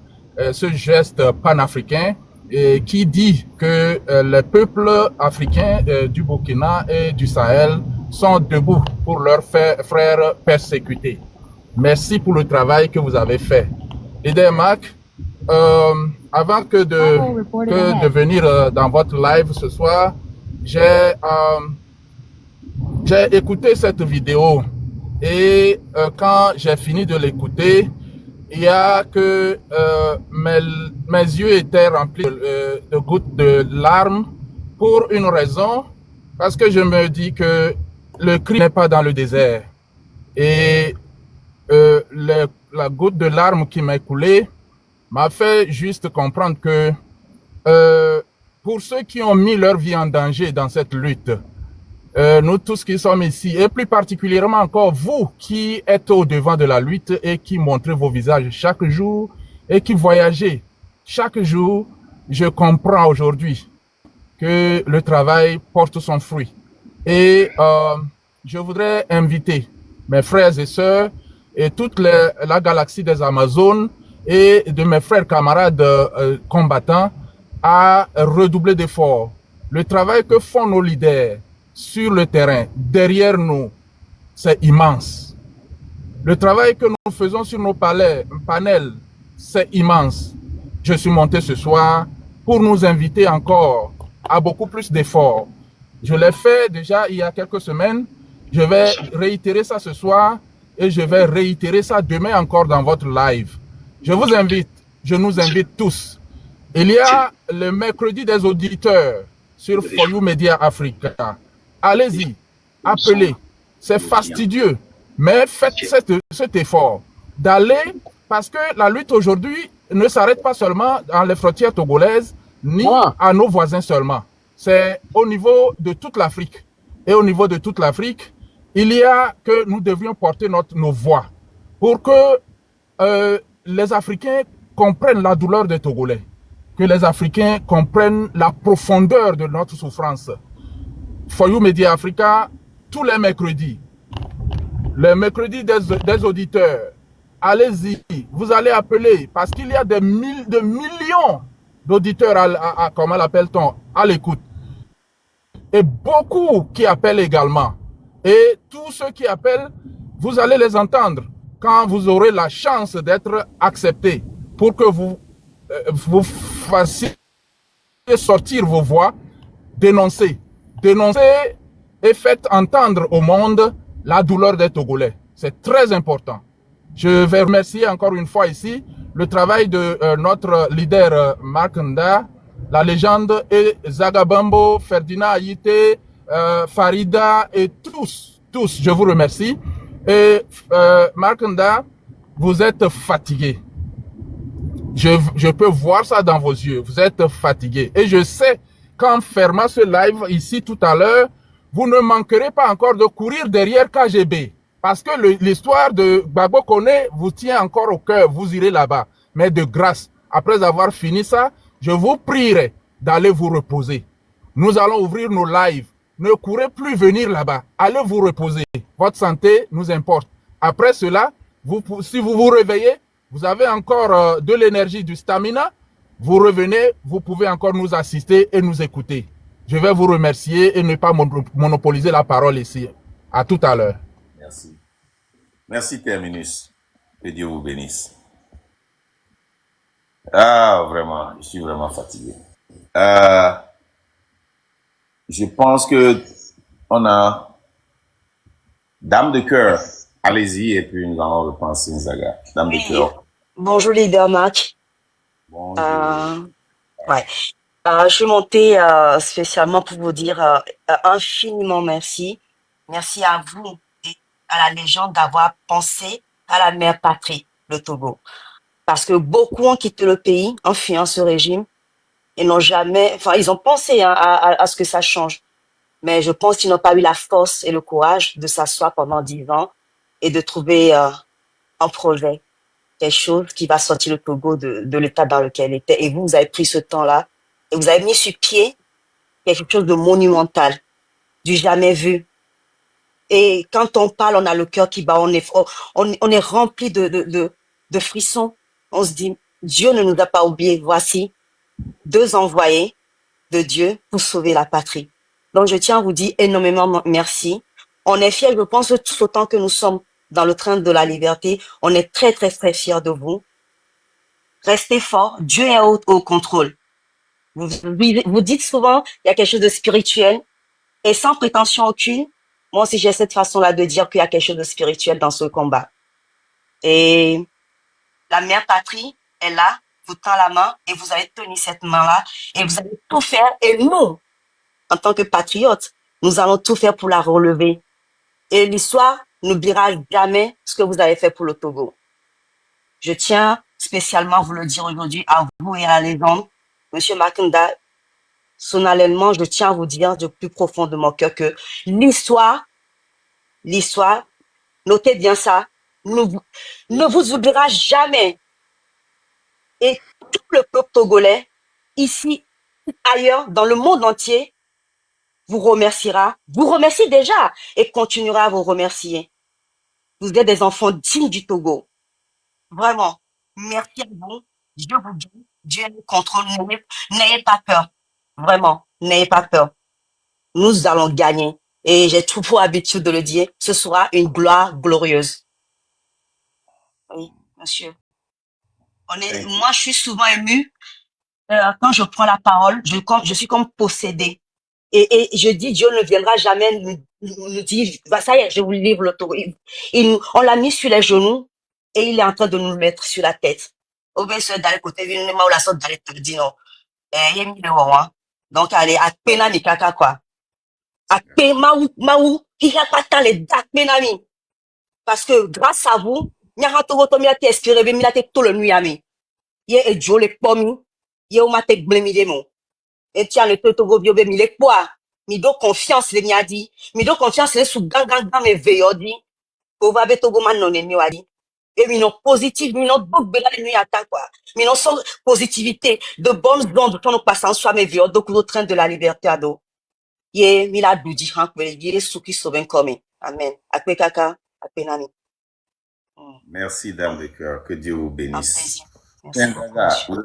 ce geste panafricain et qui dit que les peuples africains du Burkina et du Sahel sont debout pour leurs frères persécutés. Merci pour le travail que vous avez fait. Leader Marc, avant que de venir dans votre live ce soir, j'ai écouté cette vidéo et quand j'ai fini de l'écouter, il y a que mes yeux étaient remplis de gouttes de larmes pour une raison, parce que je me dis que le cri n'est pas dans le désert. Et la goutte de larmes qui m'a coulé m'a fait juste comprendre que pour ceux qui ont mis leur vie en danger dans cette lutte, nous tous qui sommes ici, et plus particulièrement encore vous qui êtes au devant de la lutte et qui montrez vos visages chaque jour et qui voyagez chaque jour, je comprends aujourd'hui que le travail porte son fruit. Et je voudrais inviter mes frères et sœurs et toute la galaxie des Amazones et de mes frères camarades combattants à redoubler d'efforts. Le travail que font nos leaders sur le terrain, derrière nous, c'est immense. Le travail que nous faisons sur nos panels, c'est immense. Je suis monté ce soir pour nous inviter encore à beaucoup plus d'efforts. Je l'ai fait déjà il y a quelques semaines. Je vais réitérer ça ce soir. et je vais réitérer ça demain encore dans votre live. Je vous invite, je nous invite tous. Il y a le mercredi des auditeurs sur For You Media Africa. Allez-y, appelez. C'est fastidieux, mais faites cet effort d'aller, parce que la lutte aujourd'hui ne s'arrête pas seulement dans les frontières togolaises, ni à nos voisins seulement. C'est au niveau de toute l'Afrique. Et au niveau de toute l'Afrique, il y a que nous devions porter nos voix pour que les Africains comprennent la douleur des Togolais, que les Africains comprennent la profondeur de notre souffrance. For You Media Africa, tous les mercredis des auditeurs, allez-y, vous allez appeler, parce qu'il y a des millions d'auditeurs comment l'appelle-t-on, à l'écoute. Et beaucoup qui appellent également. Et tous ceux qui appellent, vous allez les entendre quand vous aurez la chance d'être acceptés pour que vous fassiez sortir vos voix, dénoncez et faites entendre au monde la douleur des Togolais. C'est très important. Je vais remercier encore une fois ici le travail de notre leader Mark Nda, la légende, et Zagabambo, Ferdinand Aïté, Farida et tous, je vous remercie. Et Mark Nda, vous êtes fatigué. Je peux voir ça dans vos yeux. Vous êtes fatigué. Et je sais qu'en fermant ce live ici tout à l'heure, vous ne manquerez pas encore de courir derrière KGB. Parce que l'histoire de Gbagbo Koné vous tient encore au cœur. Vous irez là-bas. Mais de grâce, après avoir fini ça, je vous prierai d'aller vous reposer. Nous allons ouvrir nos lives. Ne courez plus venir là-bas. Allez vous reposer. Votre santé nous importe. Après cela, si vous vous réveillez, vous avez encore de l'énergie, du stamina. Vous revenez, vous pouvez encore nous assister et nous écouter. Je vais vous remercier et ne pas monopoliser la parole ici. À tout à l'heure. Merci. Merci, Terminus. Que Dieu vous bénisse. Ah, vraiment, je suis vraiment fatigué. Je pense que on a Dame de cœur. Allez-y et puis nous allons repenser Nzaga. Dame de cœur. Bonjour leader Marc. Bonjour. Ouais. Je suis montée spécialement pour vous dire infiniment merci. Merci à vous et à la légende d'avoir pensé à la mère patrie, le Togo. Parce que beaucoup ont quitté le pays en fuyant ce régime et n'ont jamais, enfin, ils ont pensé à ce que ça change. Mais je pense qu'ils n'ont pas eu la force et le courage de s'asseoir pendant 10 ans et de trouver un projet, quelque chose qui va sortir le Togo de l'état dans lequel il était. Et vous avez pris ce temps-là et vous avez mis sur pied quelque chose de monumental, du jamais vu. Et quand on parle, on a le cœur qui bat, on est rempli de frissons. On se dit, Dieu ne nous a pas oubliés. Voici 2 envoyés de Dieu pour sauver la patrie. Donc, je tiens à vous dire énormément merci. On est fiers, je pense, tous autant que nous sommes dans le train de la liberté. On est très, très, très fiers de vous. Restez forts. Dieu est au contrôle. Vous dites souvent, il y a quelque chose de spirituel. Et sans prétention aucune, moi aussi, j'ai cette façon-là de dire qu'il y a quelque chose de spirituel dans ce combat. Et la mère patrie est là, vous tend la main et vous allez tenir cette main-là et vous allez tout faire. Et nous, en tant que patriotes, nous allons tout faire pour la relever. Et l'histoire n'oubliera jamais ce que vous avez fait pour le Togo. Je tiens spécialement à vous le dire aujourd'hui à vous et à la légende. Monsieur Makunda, solennellement, je tiens à vous dire du plus profond de mon cœur que l'histoire, notez bien ça, ne vous oubliera jamais. Et tout le peuple togolais, ici, ailleurs, dans le monde entier, vous remerciera, vous remercie déjà et continuera à vous remercier. Vous êtes des enfants dignes du Togo. Vraiment, merci à vous. Dieu vous guide, Dieu nous contrôle, n'ayez pas peur. Vraiment, n'ayez pas peur. Nous allons gagner. Et j'ai tout pour habitude de le dire, ce sera une gloire glorieuse. Oui, monsieur. Moi, je suis souvent émue. Quand je prends la parole, je suis comme possédée. Et je dis, Dieu ne viendra jamais nous dire, bah, ça y est, je vous livre le Togo. On l'a mis sur les genoux et il est en train de nous le mettre sur la tête. Au besoin se d'aller côté, il ne la sorte d'aller te dire non. Il est mis le wawa. Donc, allez, à peine à mi kaka, quoi. À peine, maou, il n'y a pas tant les dates, menami. Parce que grâce à vous, il y a un Togo, il y a été inspiré, il y a été tout le nuit, ami. Il y a un Joe, les pommes, il y a un maté blémidé, mon. Et tiens, le Togo, bio, mi les quoi. Mi do confiance, les mia dit. Mi do confiance, les sous gang, mes veillons, dit. Pour va be Togo man non, les mia dit. Et mi non positif, mi non donc bela les nuits attaque, quoi. Mi non sans positivité, de bonnes ondes, quand nous passons soit mes veillons, donc le train de la liberté, ado. Ye, mi la doudi, hein, que les sous qui sauvent comme. Amen. Akwe kaka, akwe nani. Merci, dame de cœur. Que Dieu vous bénisse. Merci beaucoup.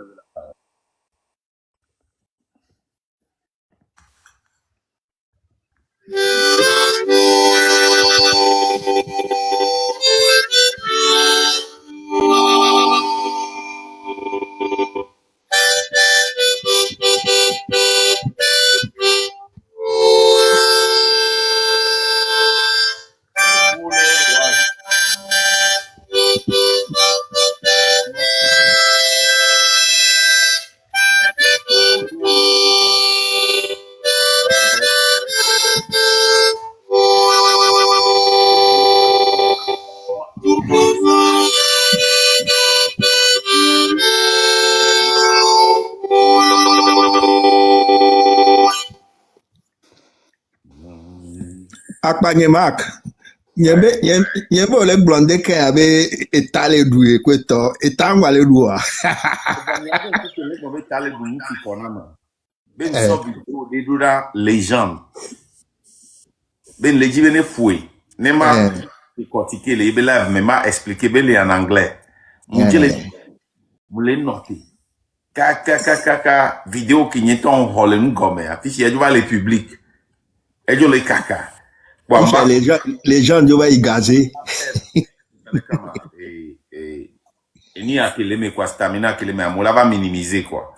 Akpanye Mark. Nyebe ole blonde ke abe etale du ekweto etangwa le lua. Ben so vidéo de dura légende. Ben le dit bene foué. Ne ma décortiquer les live mais m'a expliqué ben en anglais. Mon Dieu les noter. Kaka vidéo qui n'y ton rôle nous gomme. Affiche y a les publics. Et je les kaka. Les gens doivent y gazer. Et ni à que les quoi stamina que les mais on va minimiser quoi.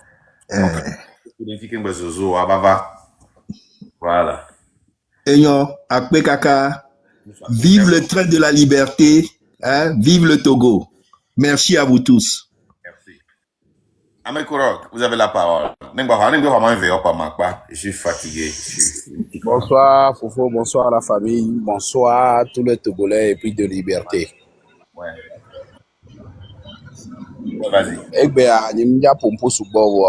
Voilà. Eyon, après kaka, vive le train de la liberté, hein, vive le Togo. Merci à vous tous. Merci. Amekorok, vous avez la parole. Je suis fatigué. Bonsoir Fofo, bonsoir la famille, bonsoir tous les Togolais et puis de liberté. Ouais. Vas-y. Egbea, Nimdia Pompo Subo,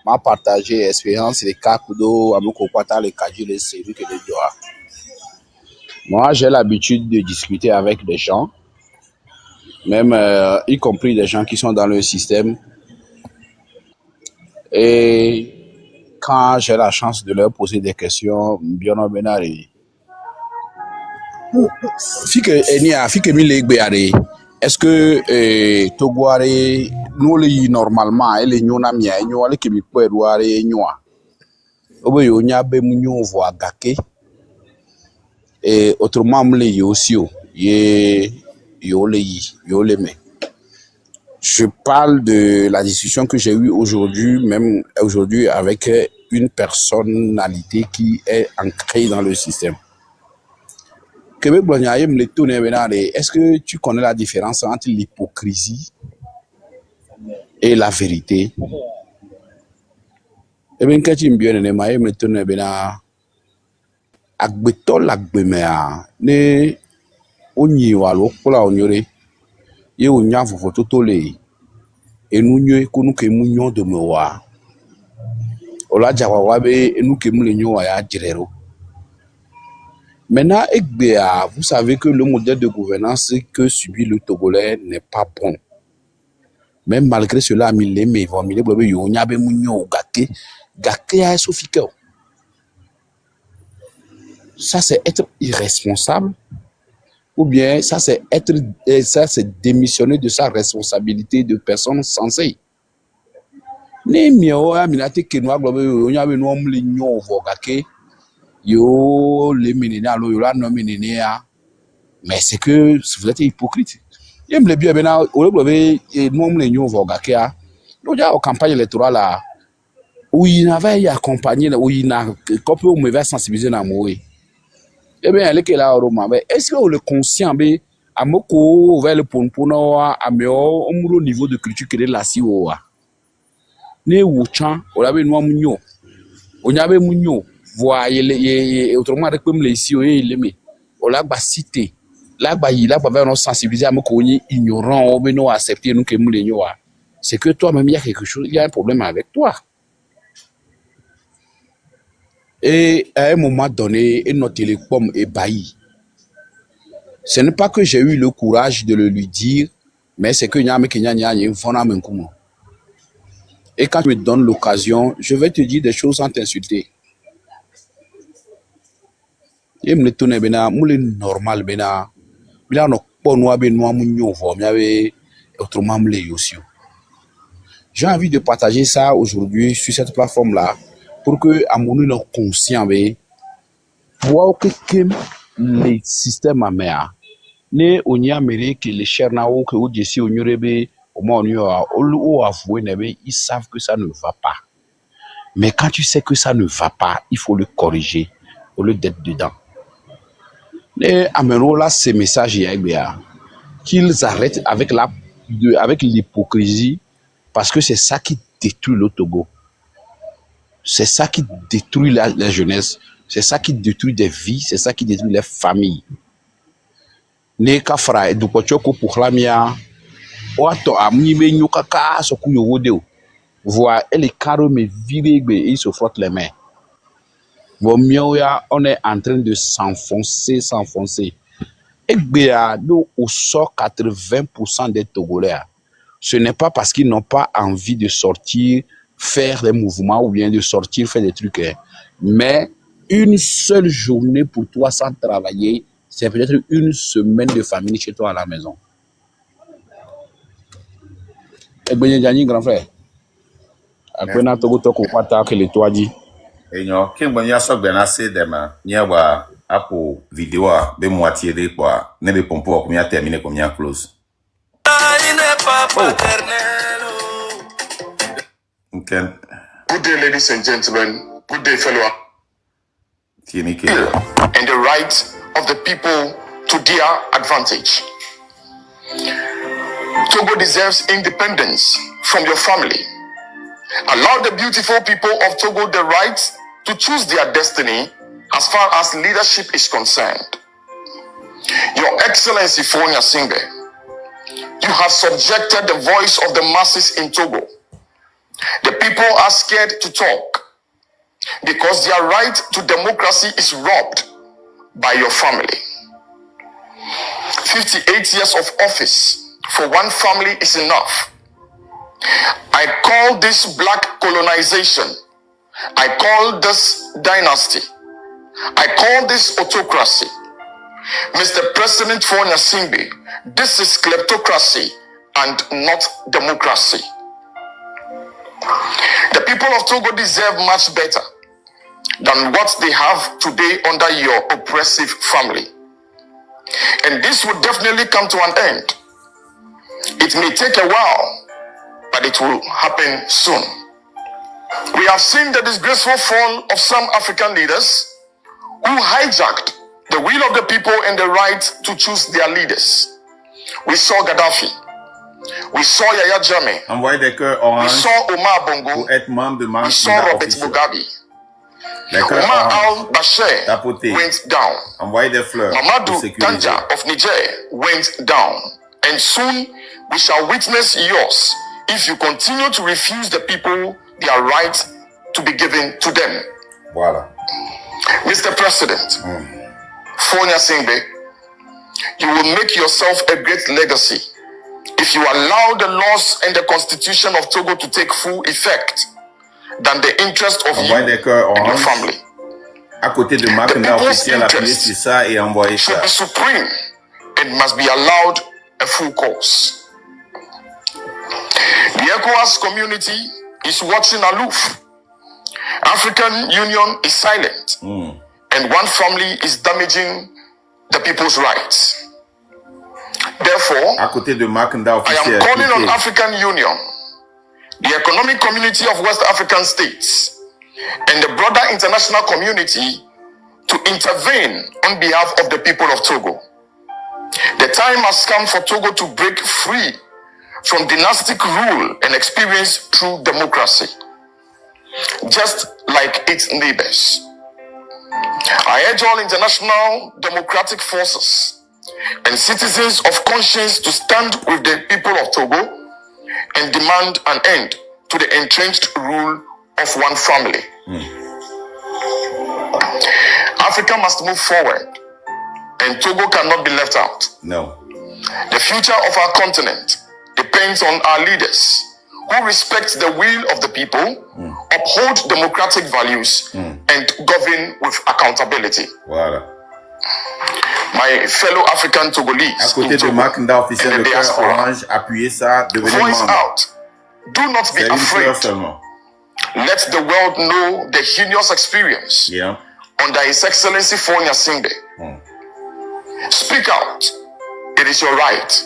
m'a partagé l'expérience les cas Kudo, Amoko Kwata, les Kaji, les séries que les Doha. Moi, j'ai l'habitude de discuter avec des gens, même y compris des gens qui sont dans le système. Et quand j'ai la chance de leur poser des questions, bien au benari. Est-ce que Togoare, nous les normalement, et les nyonamia, et nous les qui peut voir et nous. Obe yo nyabe munyo voa gake. Et autrement, les yo aussi, yo le me. Je parle de la discussion que j'ai eue aujourd'hui, même aujourd'hui, avec une personnalité qui est ancrée dans le système. Est-ce que tu connais la différence entre l'hypocrisie et la vérité? Eh bien, quand tu me dis agbetol agbemea ne onyi walo kula onyore ye onya fofo totole enunyo kunu ke munyo de mewa ola jawa wabe enu ke mule nyo ya jirero. Maintenant, vous savez que le modèle de gouvernance que subit le Togolais n'est pas bon. Même malgré cela, ça c'est être irresponsable, ou bien ça c'est démissionner de sa responsabilité de personne sensée. Yo les menina lo yo la no menina mais c'est que vous êtes hypocrite. Yem le bien bena o le blove e no mle nyo voga kia. Do ja o campagne électorale là où il avait accompagné, où il a copé où me va sensibiliser dans moi. Eh bien, elle est là au Roma. Est-ce que le conscient, à moko vers le ponpono, à meilleur au niveau de culture que de la siwa. Ne wuchan, on avait noa munyo. On avait munyo. Voyez, autrement, avec comme les si, on est aimé. On l'a cité. Là, il a pas nous sensibiliser à moko ignorant, mais nous accepter nous que nous les c'est que toi-même, il y a quelque chose, il y a un problème avec toi. Et à un moment donné, notre télécom est bailli. Ce n'est pas que j'ai eu le courage de le lui dire, mais c'est que et quand tu me donnes l'occasion, je vais te dire des choses sans t'insulter. Et me tourne bena, moule normal bena, bila no ponwa benwa munyo vo, miawe autrement me yosio. J'ai envie de partager ça aujourd'hui sur cette plateforme-là pour que, à mon nom conscient, voir que les systèmes à mer, ne on y a mérité que les chers nao que vous disiez au Nurebe, au moins on avoué, ils savent que ça ne va pas. Mais quand tu sais que ça ne va pas, il faut le corriger au lieu d'être dedans. Et amèneront là ces messages qu'ils arrêtent avec l'hypocrisie. Parce que c'est ça qui détruit le Togo. C'est ça qui détruit la jeunesse. C'est ça qui détruit des vies. C'est ça qui détruit les familles. Ne kafra et du pochoko pour la mia. Oato a mnibe nyokaka soku yowodeo. Voit et les carreaux me virent et ils se frottent les mains. Bon mioya, on est en train de s'enfoncer. Et béa, nous, au sort 80% des Togolais. Ce n'est pas parce qu'ils n'ont pas envie de sortir, faire des mouvements ou bien de sortir, faire des trucs. Mais une seule journée pour toi sans travailler, c'est peut-être une semaine de famille chez toi à la maison. Et bien, grand frère. Après, on a tout que les toits dit. Et non, qui m'a dit ça ben assez demain. N'y a pas pour vidéo de moitié de quoi. Ne répond pas combien terminé combien close. Okay. Good day, ladies and gentlemen. Good day, fellow. And the right of the people to their advantage. Togo deserves independence from your family. Allow the beautiful people of Togo the right to choose their destiny as far as leadership is concerned. Your Excellency Fonia Singbe, you have subjected the voice of the masses in Togo. The people are scared to talk because their right to democracy is robbed by your family. 58 years of office for one family is enough. I call this black colonization. I call this dynasty. I call this autocracy. Mr. President Fonia Singbe, this is kleptocracy and not democracy. The people of Togo deserve much better than what they have today under your oppressive family. And this will definitely come to an end. It may take a while, but it will happen soon. We have seen the disgraceful fall of some African leaders who hijacked the will of the people and the right to choose their leaders. We saw Gaddafi. We saw Yaya Jammeh. We saw Omar Bongo. We saw Robert Mugabe. Omar al-Bashir went down. Mamadou Tanja of Niger went down. And soon we shall witness yours if you continue to refuse the people their right to be given to them. Voilà. Mr. President, Fonia Singbe, you will make yourself a great legacy if you allow the laws and the constitution of Togo to take full effect than the interest of you and your family. À côté de ma officielle, appuyez sur ça et envoyez ça. Should be supreme and must be allowed a full course. The ECOWAS community is watching aloof. African Union is silent, and one family is damaging the people's rights. Therefore, à côté de I am calling on African Union the economic community of West African states, and the broader international community to intervene on behalf of the people of Togo. The time has come for Togo to break free from dynastic rule and experience true democracy, just like its neighbors. I urge all international democratic forces and citizens of conscience to stand with the people of Togo and demand an end to the entrenched rule of one family. Africa must move forward, and Togo cannot be left out. No. The future of our continent depends on our leaders who respect the will of the people, uphold democratic values, and govern with accountability. Voilà. My fellow African Togolese, À côté de Makinda, officiel de cœur orange, appuyez ça, devenez voice membre. out. Do not be C'est une fleur afraid. seulement. Let the world know the heinous experience under His Excellency Fonya Singbe. Speak out. It is your right.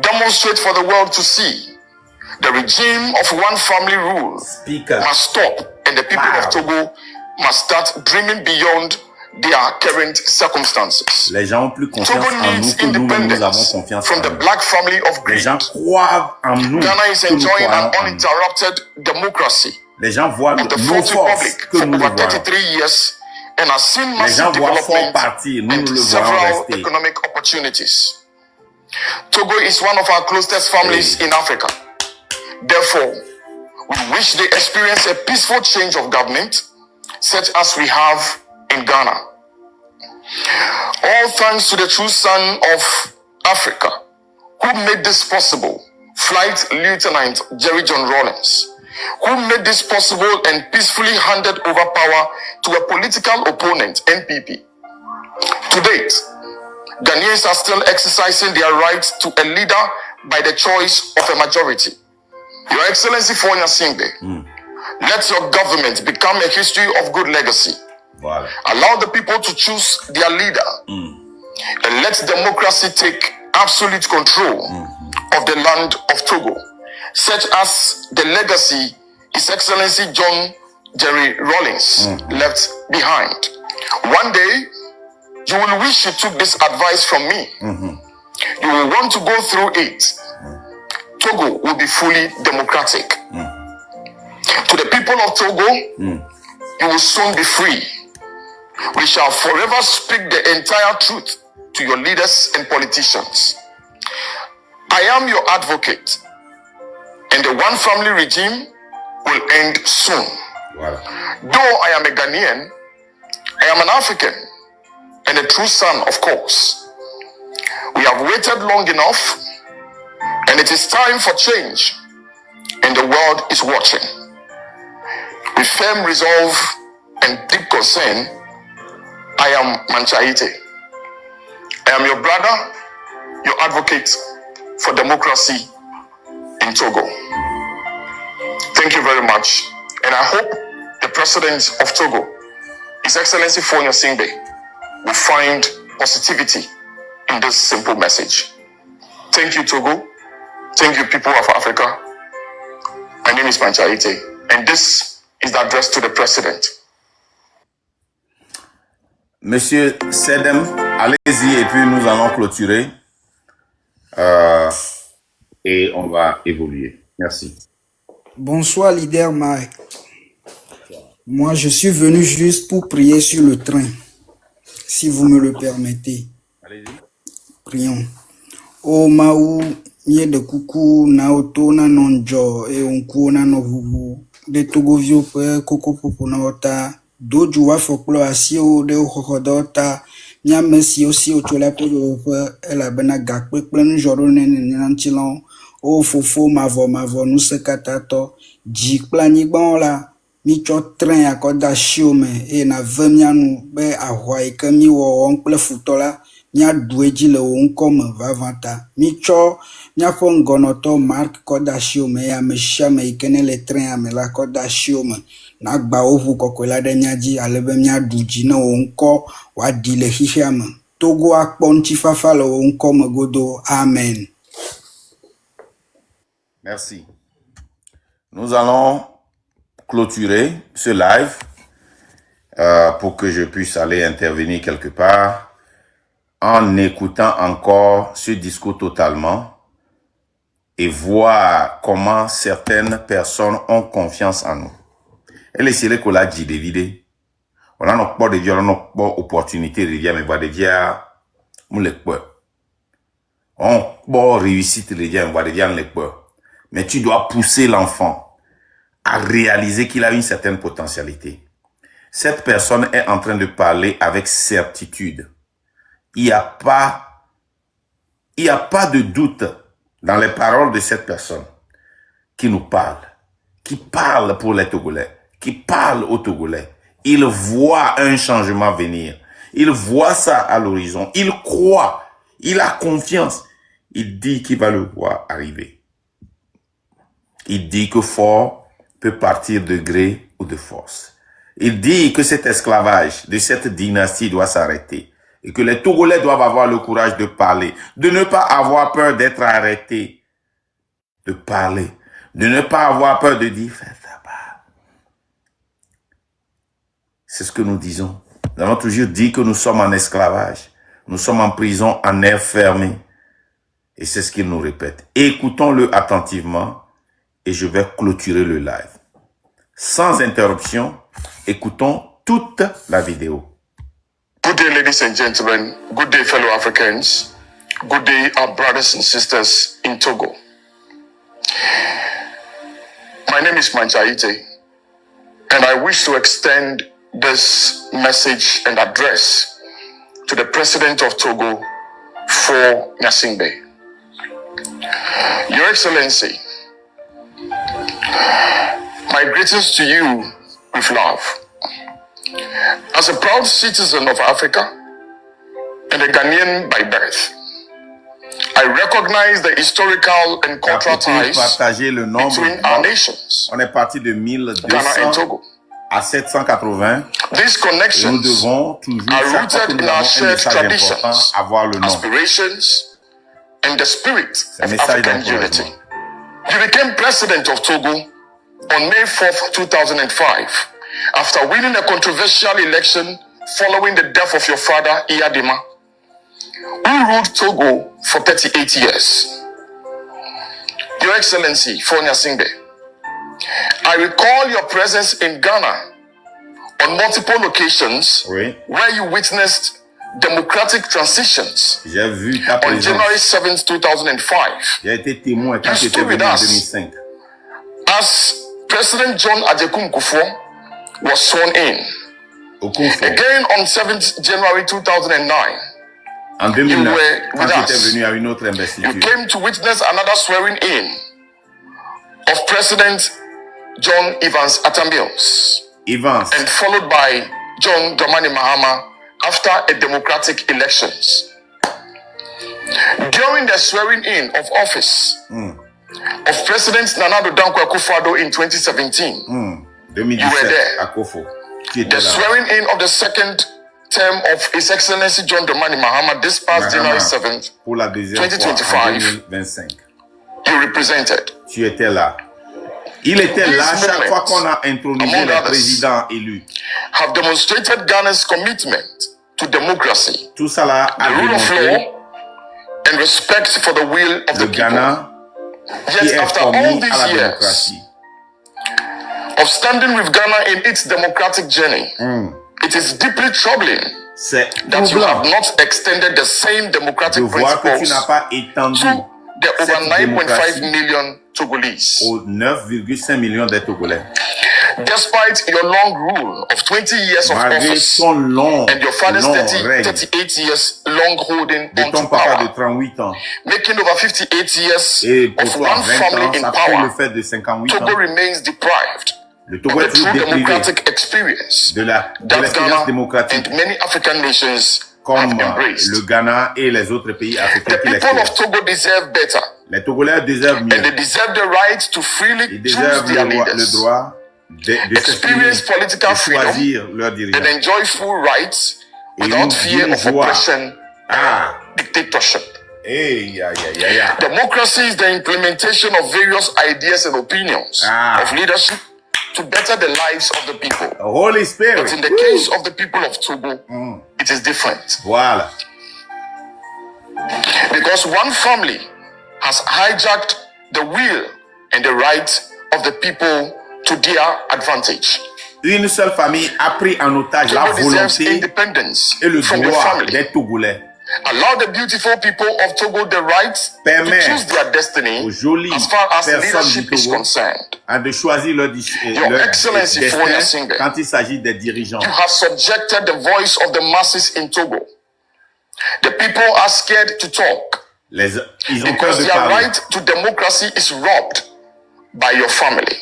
Demonstrate for the world to see. The regime of one family rule must stop, and the people of Togo must start dreaming beyond their current circumstances. Les gens ont plus confiance Togo en nous needs que nous-mêmes nous avons independence confiance from en the nous. black family of Les greed. gens croient en nous Ghana is que nous enjoying an croyons en nous. uninterrupted democracy Les gens voient of the nos Fourth forces Republic que for nous le over voyons. 33 years and has seen Les massive gens voient fort development partir, nous and nous le voyons several rester. economic opportunities. Togo is one of our closest families in Africa. Therefore, we wish they experience a peaceful change of government, such as we have in Ghana. All thanks to the true son of Africa, who made this possible, Flight Lieutenant Jerry John Rawlings, who made this possible and peacefully handed over power to a political opponent, NPP. To date, Ghanaians are still exercising their right to a leader by the choice of a majority. Your Excellency Fonya Singbe, let your government become a history of good legacy. Voilà. Allow the people to choose their leader, and let democracy take absolute control of the land of Togo, such as the legacy His Excellency John Jerry Rawlings left behind. One day, you will wish you took this advice from me. You will want to go through it. Togo will be fully democratic. To the people of Togo, you will soon be free. We shall forever speak the entire truth to your leaders and politicians. I am your advocate, and the one family regime will end soon. Voilà. Though I am a Ghanaian, I am an African and a true son, of course. We have waited long enough, and it is time for change, and the world is watching. With firm resolve and deep concern, I am Manchaite. I am your brother, your advocate for democracy in Togo. Thank you very much, and I hope the President of Togo, His Excellency Fonya Singbe, will find positivity in this simple message. Thank you, Togo. Thank you, people of Africa. My name is Manchaite, and this is the address to the President. Monsieur Sedem, allez-y et puis nous allons clôturer et on va évoluer. Merci. Bonsoir, leader Mike. Moi, je suis venu juste pour prier sur le train, si vous me le permettez. Allez-y. Prions. O Maou, nye de coucou, na oto na nonjo, e onku na novuvu, de togovio pe koko popo na ota, do juwa foklo asio de ohodota, nya mesi osi ochola podo pe, ela bena gakpe plen joro nene nanchilon, o fofo mavo nou se katato, jik planigban la, mi cho train akoda shiome, e na vemyanu, be ahwai ke mi wo onkple futola, mia dueji le wonkome vavanta. Mi cho mia ngonoto mark koda shiome ya me shame ikene le train ame la koda shiome. Na gba ovu kokola de nyaji alebe mia duji na wonko wadi le hishame. Togo akponti fafa le wonkome godo. Amen. Merci. Nous allons clôturer ce live pour que je puisse aller intervenir quelque part en écoutant encore ce discours totalement et voir comment certaines personnes ont confiance en nous. Et les séries qu'on a dit des vidéos, on a pas de dire, on a pas opportunité de dire, mais va de dire, on les peur. On pas réussite de dire, on va de dire, on les peur. Mais tu dois pousser l'enfant à réaliser qu'il a une certaine potentialité. Cette personne est en train de parler avec certitude. Il n'y a pas de doute dans les paroles de cette personne qui nous parle, qui parle pour les Togolais, qui parle aux Togolais. Il voit un changement venir. Il voit ça à l'horizon. Il croit. Il a confiance. Il dit qu'il va le voir arriver. Il dit que fort peut partir de gré ou de force. Il dit que cet esclavage de cette dynastie doit s'arrêter et que les Togolais doivent avoir le courage de parler, de ne pas avoir peur d'être arrêtés, de parler, de ne pas avoir peur de dire fais ça pas. C'est ce que nous disons. Nous avons toujours dit que nous sommes en esclavage, nous sommes en prison, en air fermé. Et c'est ce qu'il nous répète. Écoutons-le attentivement et je vais clôturer le live. Sans interruption, écoutons toute la vidéo. Good day, ladies and gentlemen. Good day, fellow Africans. Good day, our brothers and sisters in Togo. My name is Manchaite, and I wish to extend this message and address to the President of Togo, Faure Gnassingbé. Your Excellency, my greetings to you with love. As a proud citizen of Africa and a Ghanaian by birth, I recognize the historical and cultural ties between our nations, on est parti de Ghana and Togo. à 780. These connections nous devons toujours, are chaque fois que rooted nous in our avons un shared message traditions, important, avoir le nom. aspirations, and the spirit of message African unity. You became president of Togo on May 4th, 2005, after winning a controversial election following the death of your father, Iyadima, who ruled Togo for 38 years. Your Excellency, Faure Gnassingbé, I recall your presence in Ghana on multiple occasions where you witnessed democratic transitions. J'ai vu ta On présence. January 7th, 2005, J'ai été témoin quand You tu étais stood with venu en us 2005. as President John Agyekum Kufuor was sworn in. Again on 7th January 2009, En you 2009, were quand with tu étais us. venu à une autre You investiture. came to witness another swearing in of President John Evans Atta Mills, and followed by John Dramani Mahama after a democratic elections. During the swearing in of office of President Nana Addo Dankwa Akufo-Addo in 2017, you were 2017, there. à Kofo. Tu étais The là. swearing in of the second term of His Excellency John Dramani Mahama this past January 7th, Pour la deuxième fois, en 2025, 2025. you represented. Tu étais là. Il était là These chaque fois moments, qu'on a intronisé among les others, présidents élus. have demonstrated Ghana's commitment to democracy, Tout ça là a the rule of démontré law, and respect for the will of le the Ghana people. qui Yet est after all promis à la these years démocratie. of standing with Ghana in its democratic journey, it is deeply troubling C'est that you troublant have not extended the same de democratic voir que tu principles n'as pas étendu to the over cette 9.5 démocratie million Togolese. aux 9,5 millions de Togolais. Despite your long rule of 20 years of Malgré office ton long, and your father's long 38 règne years long holding de ton onto papa power, de 38 ans making over 58 years et pour of toi one 20 family ans, in ça fait le power, fait de 58 Togo ans. remains deprived Le of Togo est the toujours true déprivé democratic experience de that l'expérience Ghana démocratique and many African nations comme have embraced. le Ghana et les autres pays africains The qui people of l'expérimentent. Togo deserve better, Les Togolais déservent and they mieux. deserve the right to freely Ils choose déservent their le leaders, droit de experience s'exprimer, political de freedom, choisir leurs dirigeants. and enjoy full rights Et without une fear of joie oppression or dictatorship. Democracy is the implementation of various ideas and opinions of leadership to better the lives of the people. The Holy Spirit. But in the case of the people of Togo, it is different. Voilà. Because one family has hijacked the will and the rights of the people to their advantage. Une seule famille a pris en otage la volonté et le droit des Togolais. Allow the beautiful people of Togo the right to choose their destiny as far as leadership is concerned. De choisir leur destin quand il s'agit des dirigeants. You have subjected the voice of the masses in Togo. The people are scared to talk Ils ont peur because de their parler. right to democracy is robbed by your family.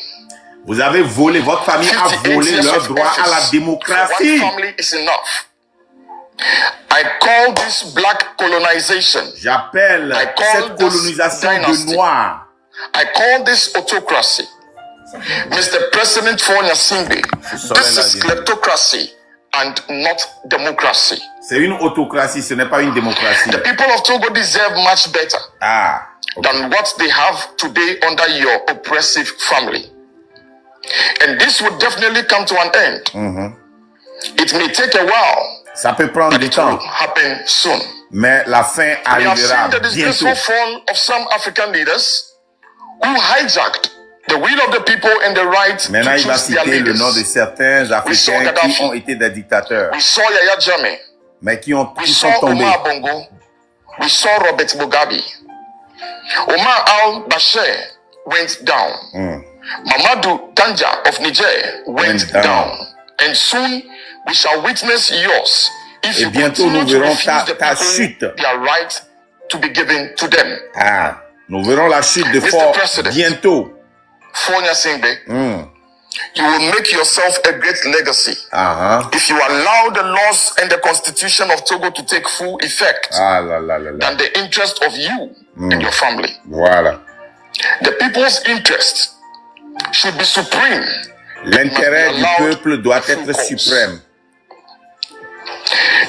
Vous avez volé, votre famille a 58 volé years leur of droit à la office démocratie. for one family is enough. I call this black colonization. J'appelle cette colonisation de noirs. I call this autocracy. Mr. President Fonya Simbe, this is kleptocracy and not democracy. C'est une autocratie, ce n'est pas une démocratie. The people of Togo deserve much better than what they have today under your oppressive family. And this would definitely come to an end. It may take a while. Ça peut prendre du temps, happen soon. mais la fin We have arrivera seen the disgraceful bientôt. fall of some African leaders who hijacked the will of the people and the right Maintenant, to il va choose their citer le nom de leaders. certains Africains qui ont été des dictateurs, We saw Yaya Jammeh. mais qui We sont saw tombés. Omar Bongo. We saw Robert Mugabe. Omar al-Bashir went down. Mamadou Tanja of Niger went down. And soon we shall witness yours if Et you bientôt, continue nous to verrons refuse the ta people chute. their right to be given to them. Nous verrons la chute de Mr. Fort President. bientôt. Fonya Simbe, you will make yourself a great legacy if you allow the laws and the constitution of Togo to take full effect than the interest of you and your family. Voilà. The people's interest should be supreme. L'intérêt du peuple doit être suprême.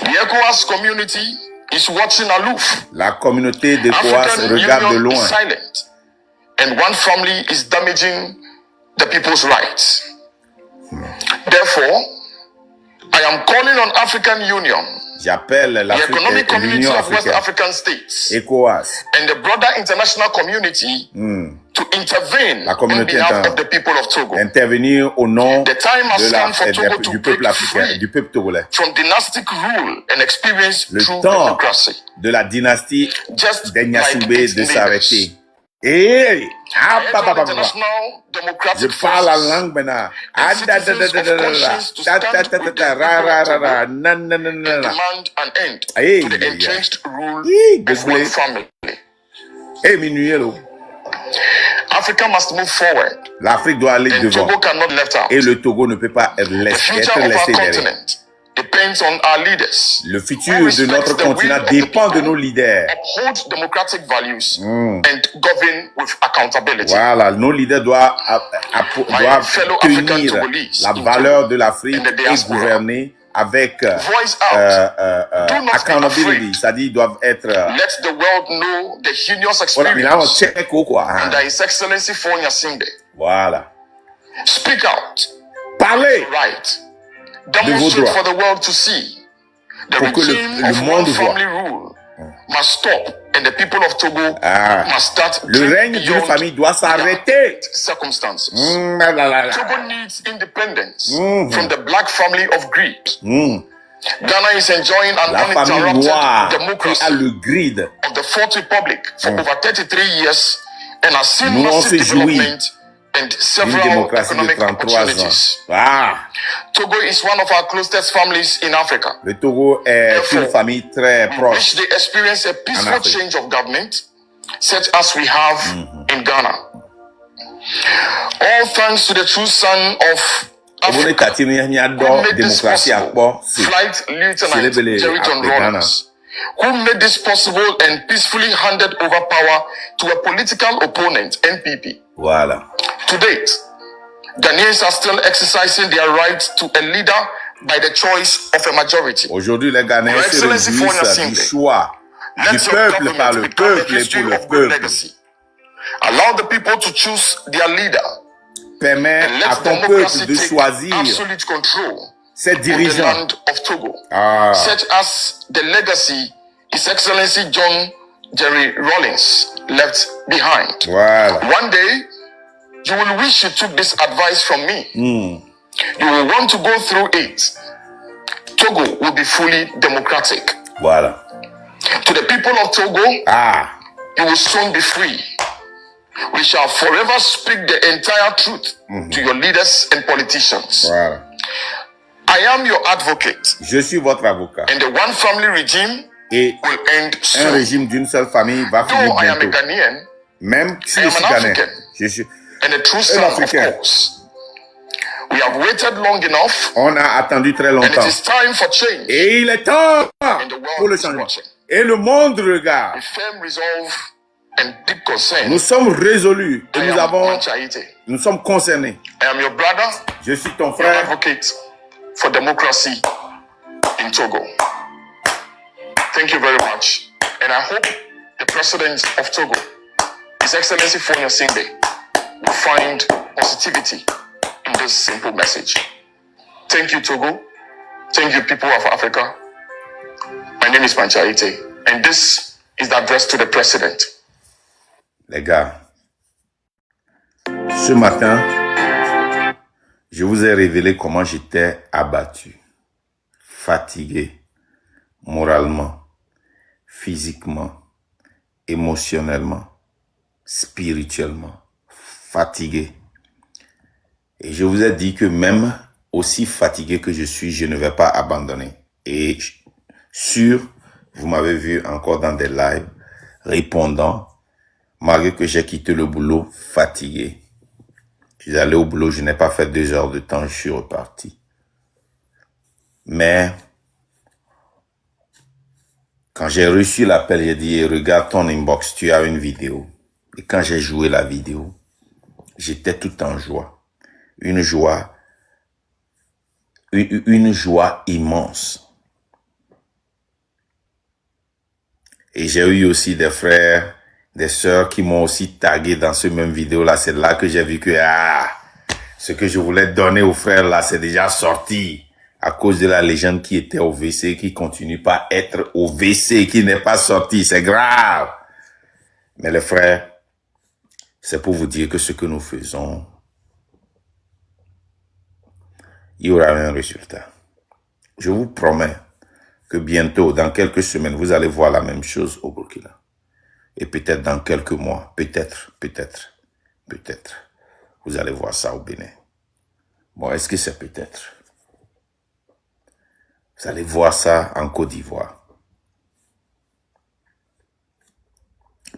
The ECOWAS community is watching aloof. La communauté de Coas African regarde de Union is loin. silent. And one family is damaging the people's rights. Therefore, I am calling on African Union, J'appelle the economic community l'Union of West africaine, African states, ECOWAS, and the broader international community to intervene la on communauté behalf of the people of Togo. intervenir au nom The time has de come for Togo to du peuple break africain, free du peuple togolais. from dynastic rule and experience Le true temps democracy. de la dynastie Just des Nyassoubé like its de leaders. s'arrêter. Et International democratic je parle la forces langue maintenant. and citizens of conscience to stand with the people of Togo and demand an end to the entrenched rule of one family. Africa must move forward. L'Afrique doit aller And devant. Togo cannot be left out. Et le Togo ne peut pas être The laissé, future être of our laissé derrière. continent depends on our leaders. Le futur de notre continent dépend de nos leaders. Uphold democratic values and govern with accountability. Voilà, nos leaders doivent fellow African tenir Togolese la in valeur Togo de l'Afrique and the et diaspora. gouverner avec Voice out. Do not be accountability, afraid. c'est-à-dire ils doivent être Let the world know the heinous voilà, mais là on experience check quoi. under His Excellency Fonya Simbe. Voilà. Speak out. Parlez Right. de vos Demonstrate droits for the world to see. The pour que regime le of monde one voit. family rule must stop, and the people of Togo must start Le règne d'une beyond famille doit s'arrêter. circumstances. Là. Togo needs independence from the black family of greed. Ghana is enjoying an La famille uninterrupted noire qui a democracy le grid. of the Fourth Republic for over 33 years and has seen Nous, on massive se jouit development and D'une several démocratie de economic 33 ans. opportunities. Togo is one of our closest families in Africa. Le Togo est une famille très We proche. wish they experience a peaceful Afrique. change of government, such as we have in Ghana. All thanks to the true son of Togo kati mi adore démocratie à quoi Flight Lieutenant Célébrer Jerryton Ghana. Rawlings, who made this possible and peacefully handed over power to a political opponent, NPP. Voilà. To date, Ghanaians are still exercising their right to a leader by the choice of a majority. Aujourd'hui, les Ghanéens Your se Excellency Fonya réjouissent du Simbe, choix Du peuple par le peuple et pour le peuple. Allow the people to choose their leader. Permets à ton peuple de choisir ses dirigeants. Such as the legacy His Excellency John Jerry Rawlings left behind. Voilà. One day, you will wish you took this advice from me. You will want to go through it. Togo will be fully democratic. Voilà. To the people of Togo, you will soon be free. We shall forever speak the entire truth to your leaders and politicians. Voilà. I am your advocate. Je suis votre avocat. And the one family regime et will end soon. Un régime d'une seule famille va finir Though I am a bientôt. Ghanaian, Même si I je am suis an Ghanéen, African. je suis And a true un son, of Africain. course. We have waited long enough. On a attendu très And longtemps. it is time for change. Et il est temps And the world pour le is changement. watching. Et le monde regarde. With firm resolve and deep concern, Nous sommes résolus et I am Manchaite. nous sommes concernés. I am your brother, Je suis ton your frère. advocate for democracy in Togo. Thank you very much. And I hope the President of Togo, His Excellency Fonya Singbe, will find positivity in this simple message. Thank you, Togo. Thank you, people of Africa. My name is Manchaite, and this is the address to the President. Les gars, ce matin, je vous ai révélé comment j'étais abattu, fatigué, moralement, physiquement, émotionnellement, spirituellement, fatigué. Et je vous ai dit que même aussi fatigué que je suis, je ne vais pas abandonner. Et sûr, vous m'avez vu encore dans des lives répondant, malgré que j'ai quitté le boulot fatigué. Je suis allé au boulot, je n'ai pas fait 2 heures de temps, je suis reparti. Mais quand j'ai reçu l'appel, j'ai dit, regarde ton inbox, tu as une vidéo. Et quand j'ai joué la vidéo, j'étais tout en joie. Une joie immense. Et j'ai eu aussi des frères, des sœurs qui m'ont aussi tagué dans ce même vidéo-là. C'est là que j'ai vu que, ce que je voulais donner aux frères là, c'est déjà sorti. À cause de la légende qui était au WC, qui continue pas à être au WC, qui n'est pas sorti. C'est grave. Mais les frères, c'est pour vous dire que ce que nous faisons, il y aura un résultat. Je vous promets que bientôt, dans quelques semaines, vous allez voir la même chose au Burkina. Et peut-être dans quelques mois, peut-être, vous allez voir ça au Bénin. Bon, est-ce que c'est peut-être? Vous allez voir ça en Côte d'Ivoire.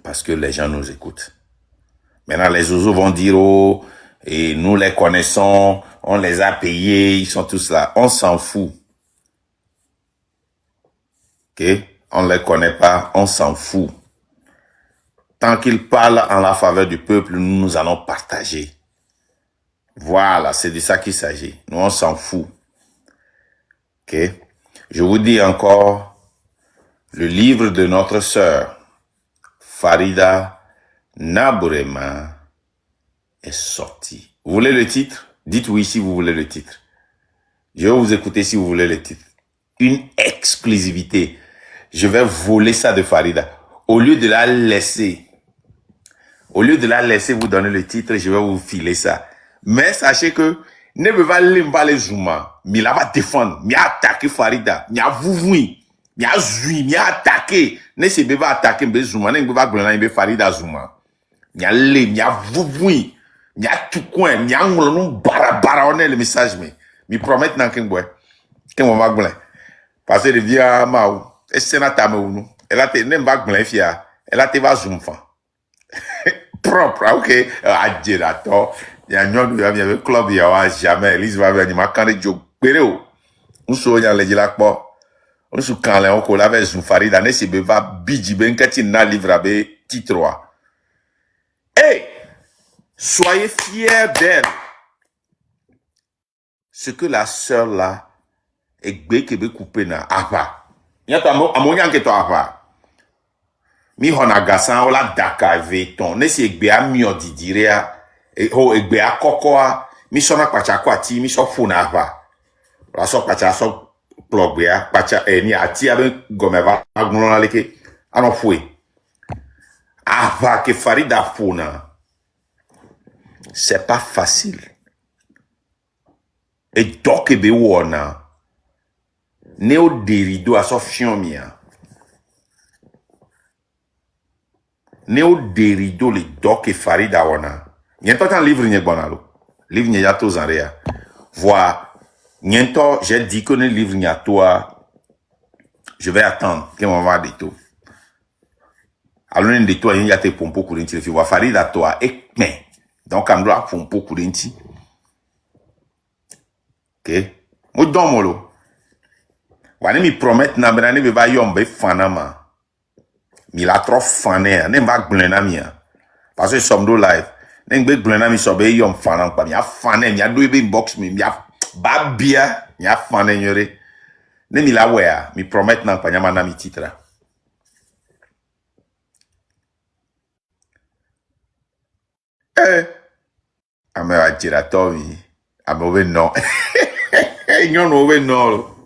Parce que les gens nous écoutent. Maintenant, les oiseaux vont dire, oh, et nous les connaissons, on les a payés, ils sont tous là. On s'en fout. Ok? On ne les connaît pas, on s'en fout. Tant qu'ils parlent en la faveur du peuple, nous allons partager. Voilà, c'est de ça qu'il s'agit. Nous, on s'en fout. Ok? Je vous dis encore, le livre de notre sœur, Farida Nabourema, est sorti. Vous voulez le titre? Dites oui si vous voulez le titre. Je vais vous écouter si vous voulez le titre. Une exclusivité. Je vais voler ça de Farida. Au lieu de la laisser vous donner le titre, je vais vous filer ça. Mais sachez que, ne me va les zouma, mais là va défendre, mais attaquer Farida, mais vouvoui, mais zui, mais attaquer, ne se va attaquer me zouma, ne va glana me Farida zouma. Mais le, mais vouvoui, mais tout coin, mais on bara on est le message mais promettre nan kengwe, on va glana. Parce que le via maou, et c'est na tame ou nous, elle a te ne va glana fia, elle a te va zoom fan. Propre, ok, adjirato. Il y a un club, il y a jamais, Elise va venir, ma canne joke, pero, on se voit les dilakbo, on se quand on collave sur Farida, ne se beva bidji ben kati na livre abe titre. Hey, soyez fiers d'elle. Ce que la sœur là, est bé kebe coupé na apa. Il y a ta amonia que toi apa. mi hona gasan ola daka veton ne si egbe a mi odidirea ho egbe a kokoa mi sona pacha kwati mi so funa va la so pacha so plugbe a pacha ni ati abe gomeva aglona leke ano fue ava que farida funa c'est pas facile et donc be wona ne o derido a so fiomia ne o derido le doc et farida wona niento tan livre nye bonalo livre nye yato zanrea voir niento j'ai dit que le livre nye toi je vais attendre que on va de tout alors de toi il y a tes pompo courenti le fi voir farida toi et mais donc am doit pompo courenti OK mo domolo wani mi promet na benani be ba yombe fanama mi la trop fané ne va gblena mia parce que somdo live ne gbe gblena mi so be yom fanan pa mi a fané mi a do be box mi a ba bia mi a fané nyore ne mi la wea mi promet na pa nyama na mi titra ame a tirato mi ame no nyon ove no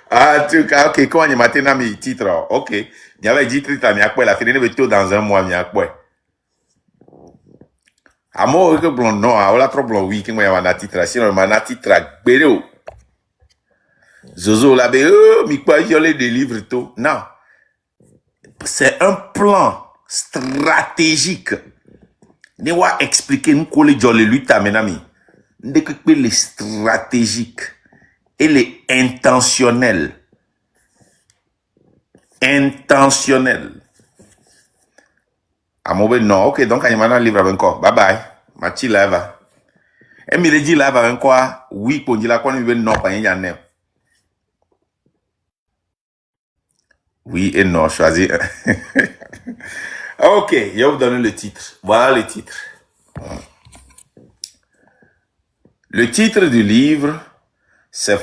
ah tu ka OK quand on matin na mi titre OK il y avait dit titre mi akwe la finir tout dans un mois mi akwe amo que blond non a la trop blond oui que moi na titre sinon ma na titre gbere zozo la be mi kwa jole des livres tout non c'est un plan stratégique ne wa expliquer nous ko le jole lutte amenami ndeke pe les stratégiques et les intentionnels. Intentionnel. À mon non, OK, donc, il y a un livre avec encore. Bye bye. Machi lava. Et me dit lava avec quoi? Oui, pour dire la quoi, il veut non, pas y en a. Oui et non, choisis. OK, je vais vous donner le titre. Voilà le titre. Le titre du livre, c'est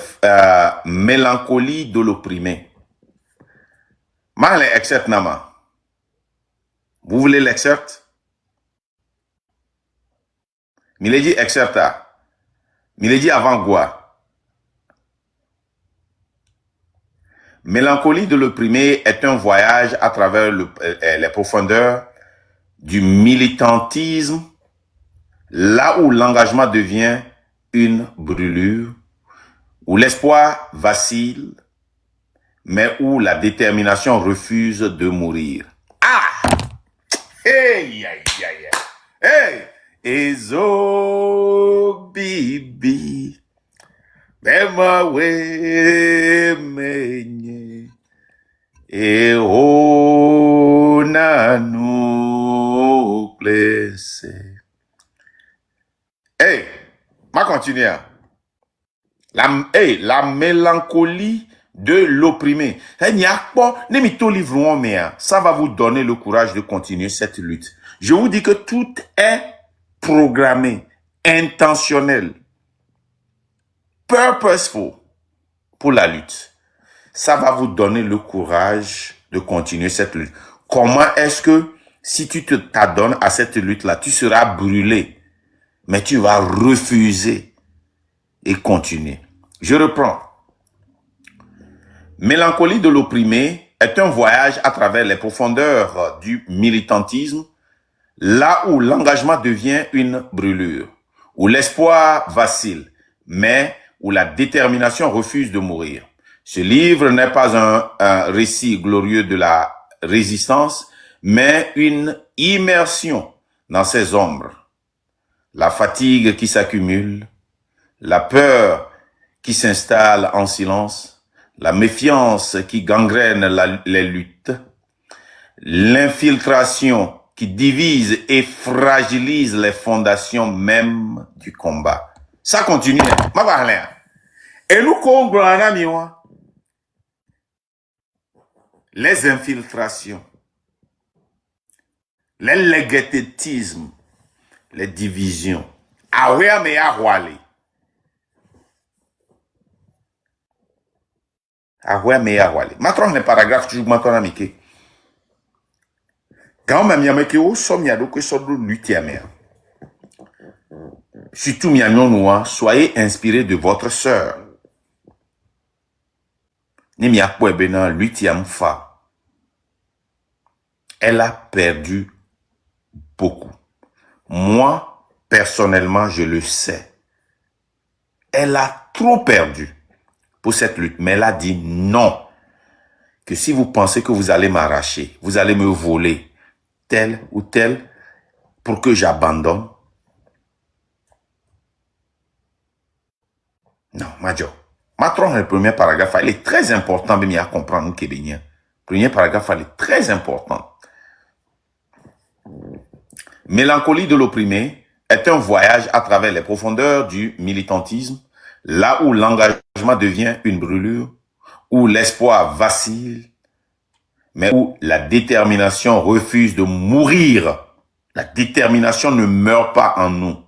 Mélancolie de l'opprimé. Mal excerpt nama. Vous voulez l'excerpt? Milady excerpta. Milady avant quoi? Mélancolie de l'opprimé est un voyage à travers les profondeurs du militantisme, là où l'engagement devient une brûlure, où l'espoir vacille, mais où la détermination refuse de mourir. Ah! Hey, aïe, aïe, hey! Ezo bibi, bema we menye, e ona nou plese. Hey, ma continue. La mélancolie de l'opprimé. Ça va vous donner le courage de continuer cette lutte. Je vous dis que tout est programmé, intentionnel, purposeful pour la lutte. Ça va vous donner le courage de continuer cette lutte. Comment est-ce que si tu t'adonnes à cette lutte-là, tu seras brûlé, mais tu vas refuser et continuer. Je reprends. Mélancolie de l'opprimé est un voyage à travers les profondeurs du militantisme, là où l'engagement devient une brûlure, où l'espoir vacille, mais où la détermination refuse de mourir. Ce livre n'est pas un récit glorieux de la résistance, mais une immersion dans ses ombres. La fatigue qui s'accumule, la peur qui s'installe en silence, la méfiance qui gangrène les luttes, l'infiltration qui divise et fragilise les fondations même du combat. Ça continue. Et nous, les infiltrations, les légativismes, les divisions. Matron le paragraphe toujours maintenant amike. Quand même, Yamekeo, somme yado que soit de l'utiamère. Surtout, Mianonoa, soyez inspirés de votre sœur. Nimiakwe Bena, l'utiamfa. Elle a perdu beaucoup. Moi, personnellement, je le sais. Elle a trop perdu pour cette lutte. Mais elle a dit non. Que si vous pensez que vous allez m'arracher, vous allez me voler tel ou tel pour que j'abandonne. Non, Majo. Matron, le premier paragraphe, il est très important, mais il y a à comprendre qu'il est bien. Le premier paragraphe, il est très important. Mélancolie de l'opprimé est un voyage à travers les profondeurs du militantisme, là où l'engagement devient une brûlure, où l'espoir vacille, mais où la détermination refuse de mourir. La détermination ne meurt pas en nous.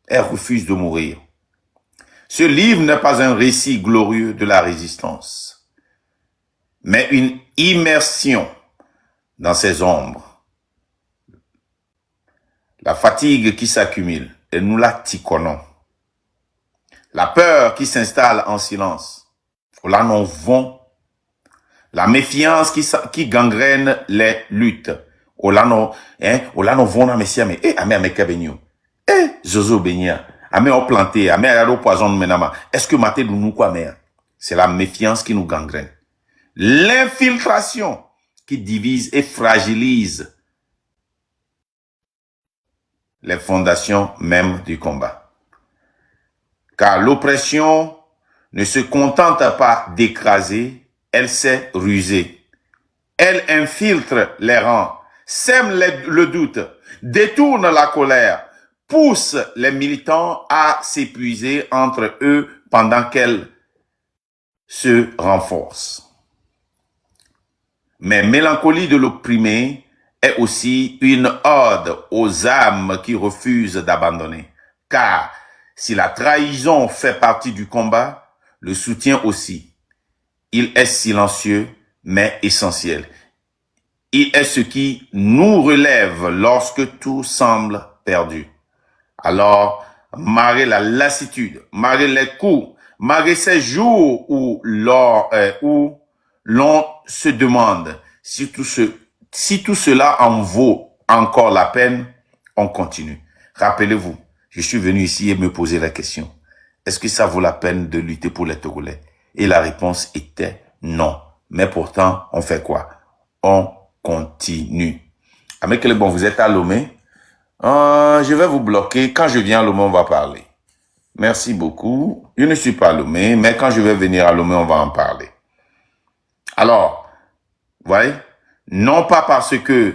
Elle refuse de mourir. Ce livre n'est pas un récit glorieux de la résistance, mais une immersion dans ses ombres. La fatigue qui s'accumule, et nous la tiquonnons. La peur qui s'installe en silence, là nous vont. La méfiance qui gangrène les luttes. Là nous vont dans messia mais amé ameka benyo. Zozo benya. Amé au planté, amé à poison menama. Est-ce que maté nous quoi mère? C'est la méfiance qui nous gangrène. L'infiltration qui divise et fragilise les fondations même du combat. Car l'oppression ne se contente pas d'écraser, elle sait ruser. Elle infiltre les rangs, sème le doute, détourne la colère, pousse les militants à s'épuiser entre eux pendant qu'elle se renforce. Mais mélancolie de l'opprimé est aussi une ode aux âmes qui refusent d'abandonner. Car si la trahison fait partie du combat, le soutien aussi. Il est silencieux, mais essentiel. Il est ce qui nous relève lorsque tout semble perdu. Alors, malgré la lassitude, malgré les coups, malgré ces jours où l'on se demande si tout cela en vaut encore la peine, on continue. Rappelez-vous, je suis venu ici et me poser la question. Est-ce que ça vaut la peine de lutter pour les Togolais? Et la réponse était non. Mais pourtant, on fait quoi? On continue. Avec les bon, vous êtes à Lomé. Je vais vous bloquer. Quand je viens à Lomé, on va parler. Merci beaucoup. Je ne suis pas à Lomé, mais quand je vais venir à Lomé, on va en parler. Alors, voyez, non pas parce que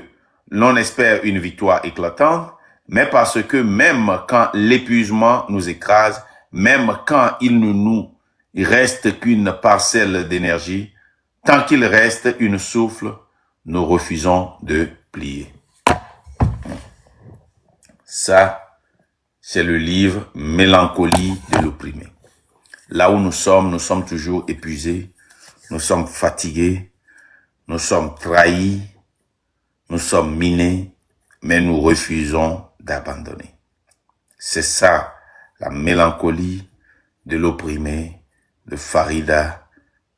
l'on espère une victoire éclatante, mais parce que même quand l'épuisement nous écrase, même quand il ne nous reste qu'une parcelle d'énergie, tant qu'il reste une souffle, nous refusons de plier. Ça, c'est le livre Mélancolie de l'opprimé. Là où nous sommes toujours épuisés, nous sommes fatigués, nous sommes trahis, nous sommes minés, mais nous refusons d'abandonner. C'est ça, la mélancolie de l'opprimé de Farida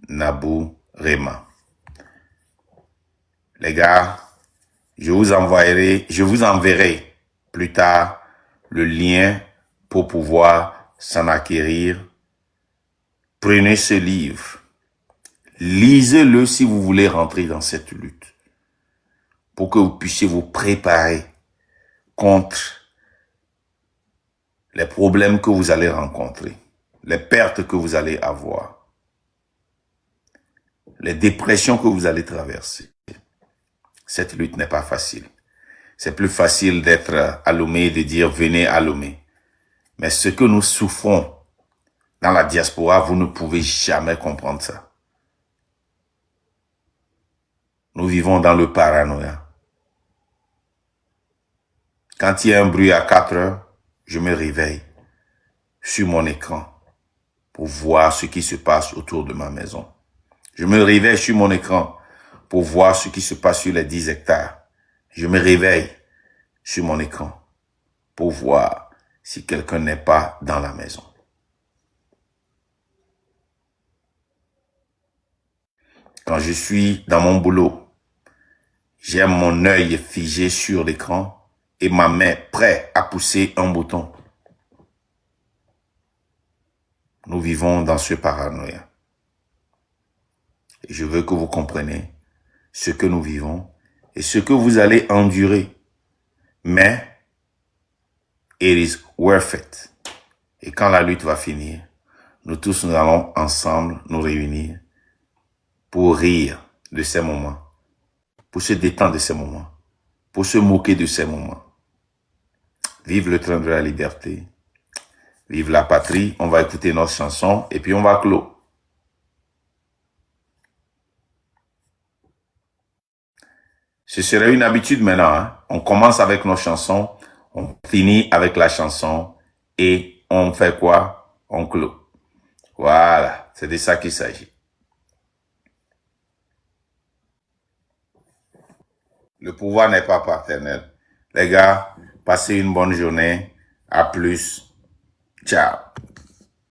Nabou Rema. Les gars, je vous enverrai plus tard le lien pour pouvoir s'en acquérir. Prenez ce livre. Lisez-le si vous voulez rentrer dans cette lutte. Pour que vous puissiez vous préparer contre les problèmes que vous allez rencontrer, les pertes que vous allez avoir, les dépressions que vous allez traverser. Cette lutte n'est pas facile. C'est plus facile d'être à Lomé et de dire venez à Lomé. Mais ce que nous souffrons dans la diaspora, vous ne pouvez jamais comprendre ça. Nous vivons dans le paranoïa. Quand il y a un bruit à 4 heures, je me réveille sur mon écran pour voir ce qui se passe autour de ma maison. Je me réveille sur mon écran pour voir ce qui se passe sur les 10 hectares. je me réveille sur mon écran pour voir si quelqu'un n'est pas dans la maison. Quand je suis dans mon boulot, j'ai mon œil figé sur l'écran et ma main prête à pousser un bouton. Nous vivons dans ce paranoïa. Et je veux que vous compreniez ce que nous vivons et ce que vous allez endurer. Mais, it is worth it. Et quand la lutte va finir, nous tous, nous allons ensemble nous réunir pour rire de ces moments, pour se détendre de ces moments, pour se moquer de ces moments. Vive le train de la liberté. Vive la patrie. On va écouter notre chanson et puis on va clore. Ce serait une habitude maintenant. Hein? On commence avec nos chansons, on finit avec la chanson et on fait quoi? On clôt. Voilà, c'est de ça qu'il s'agit. Le pouvoir n'est pas paternel. Les gars, passez une bonne journée. À plus. Ciao.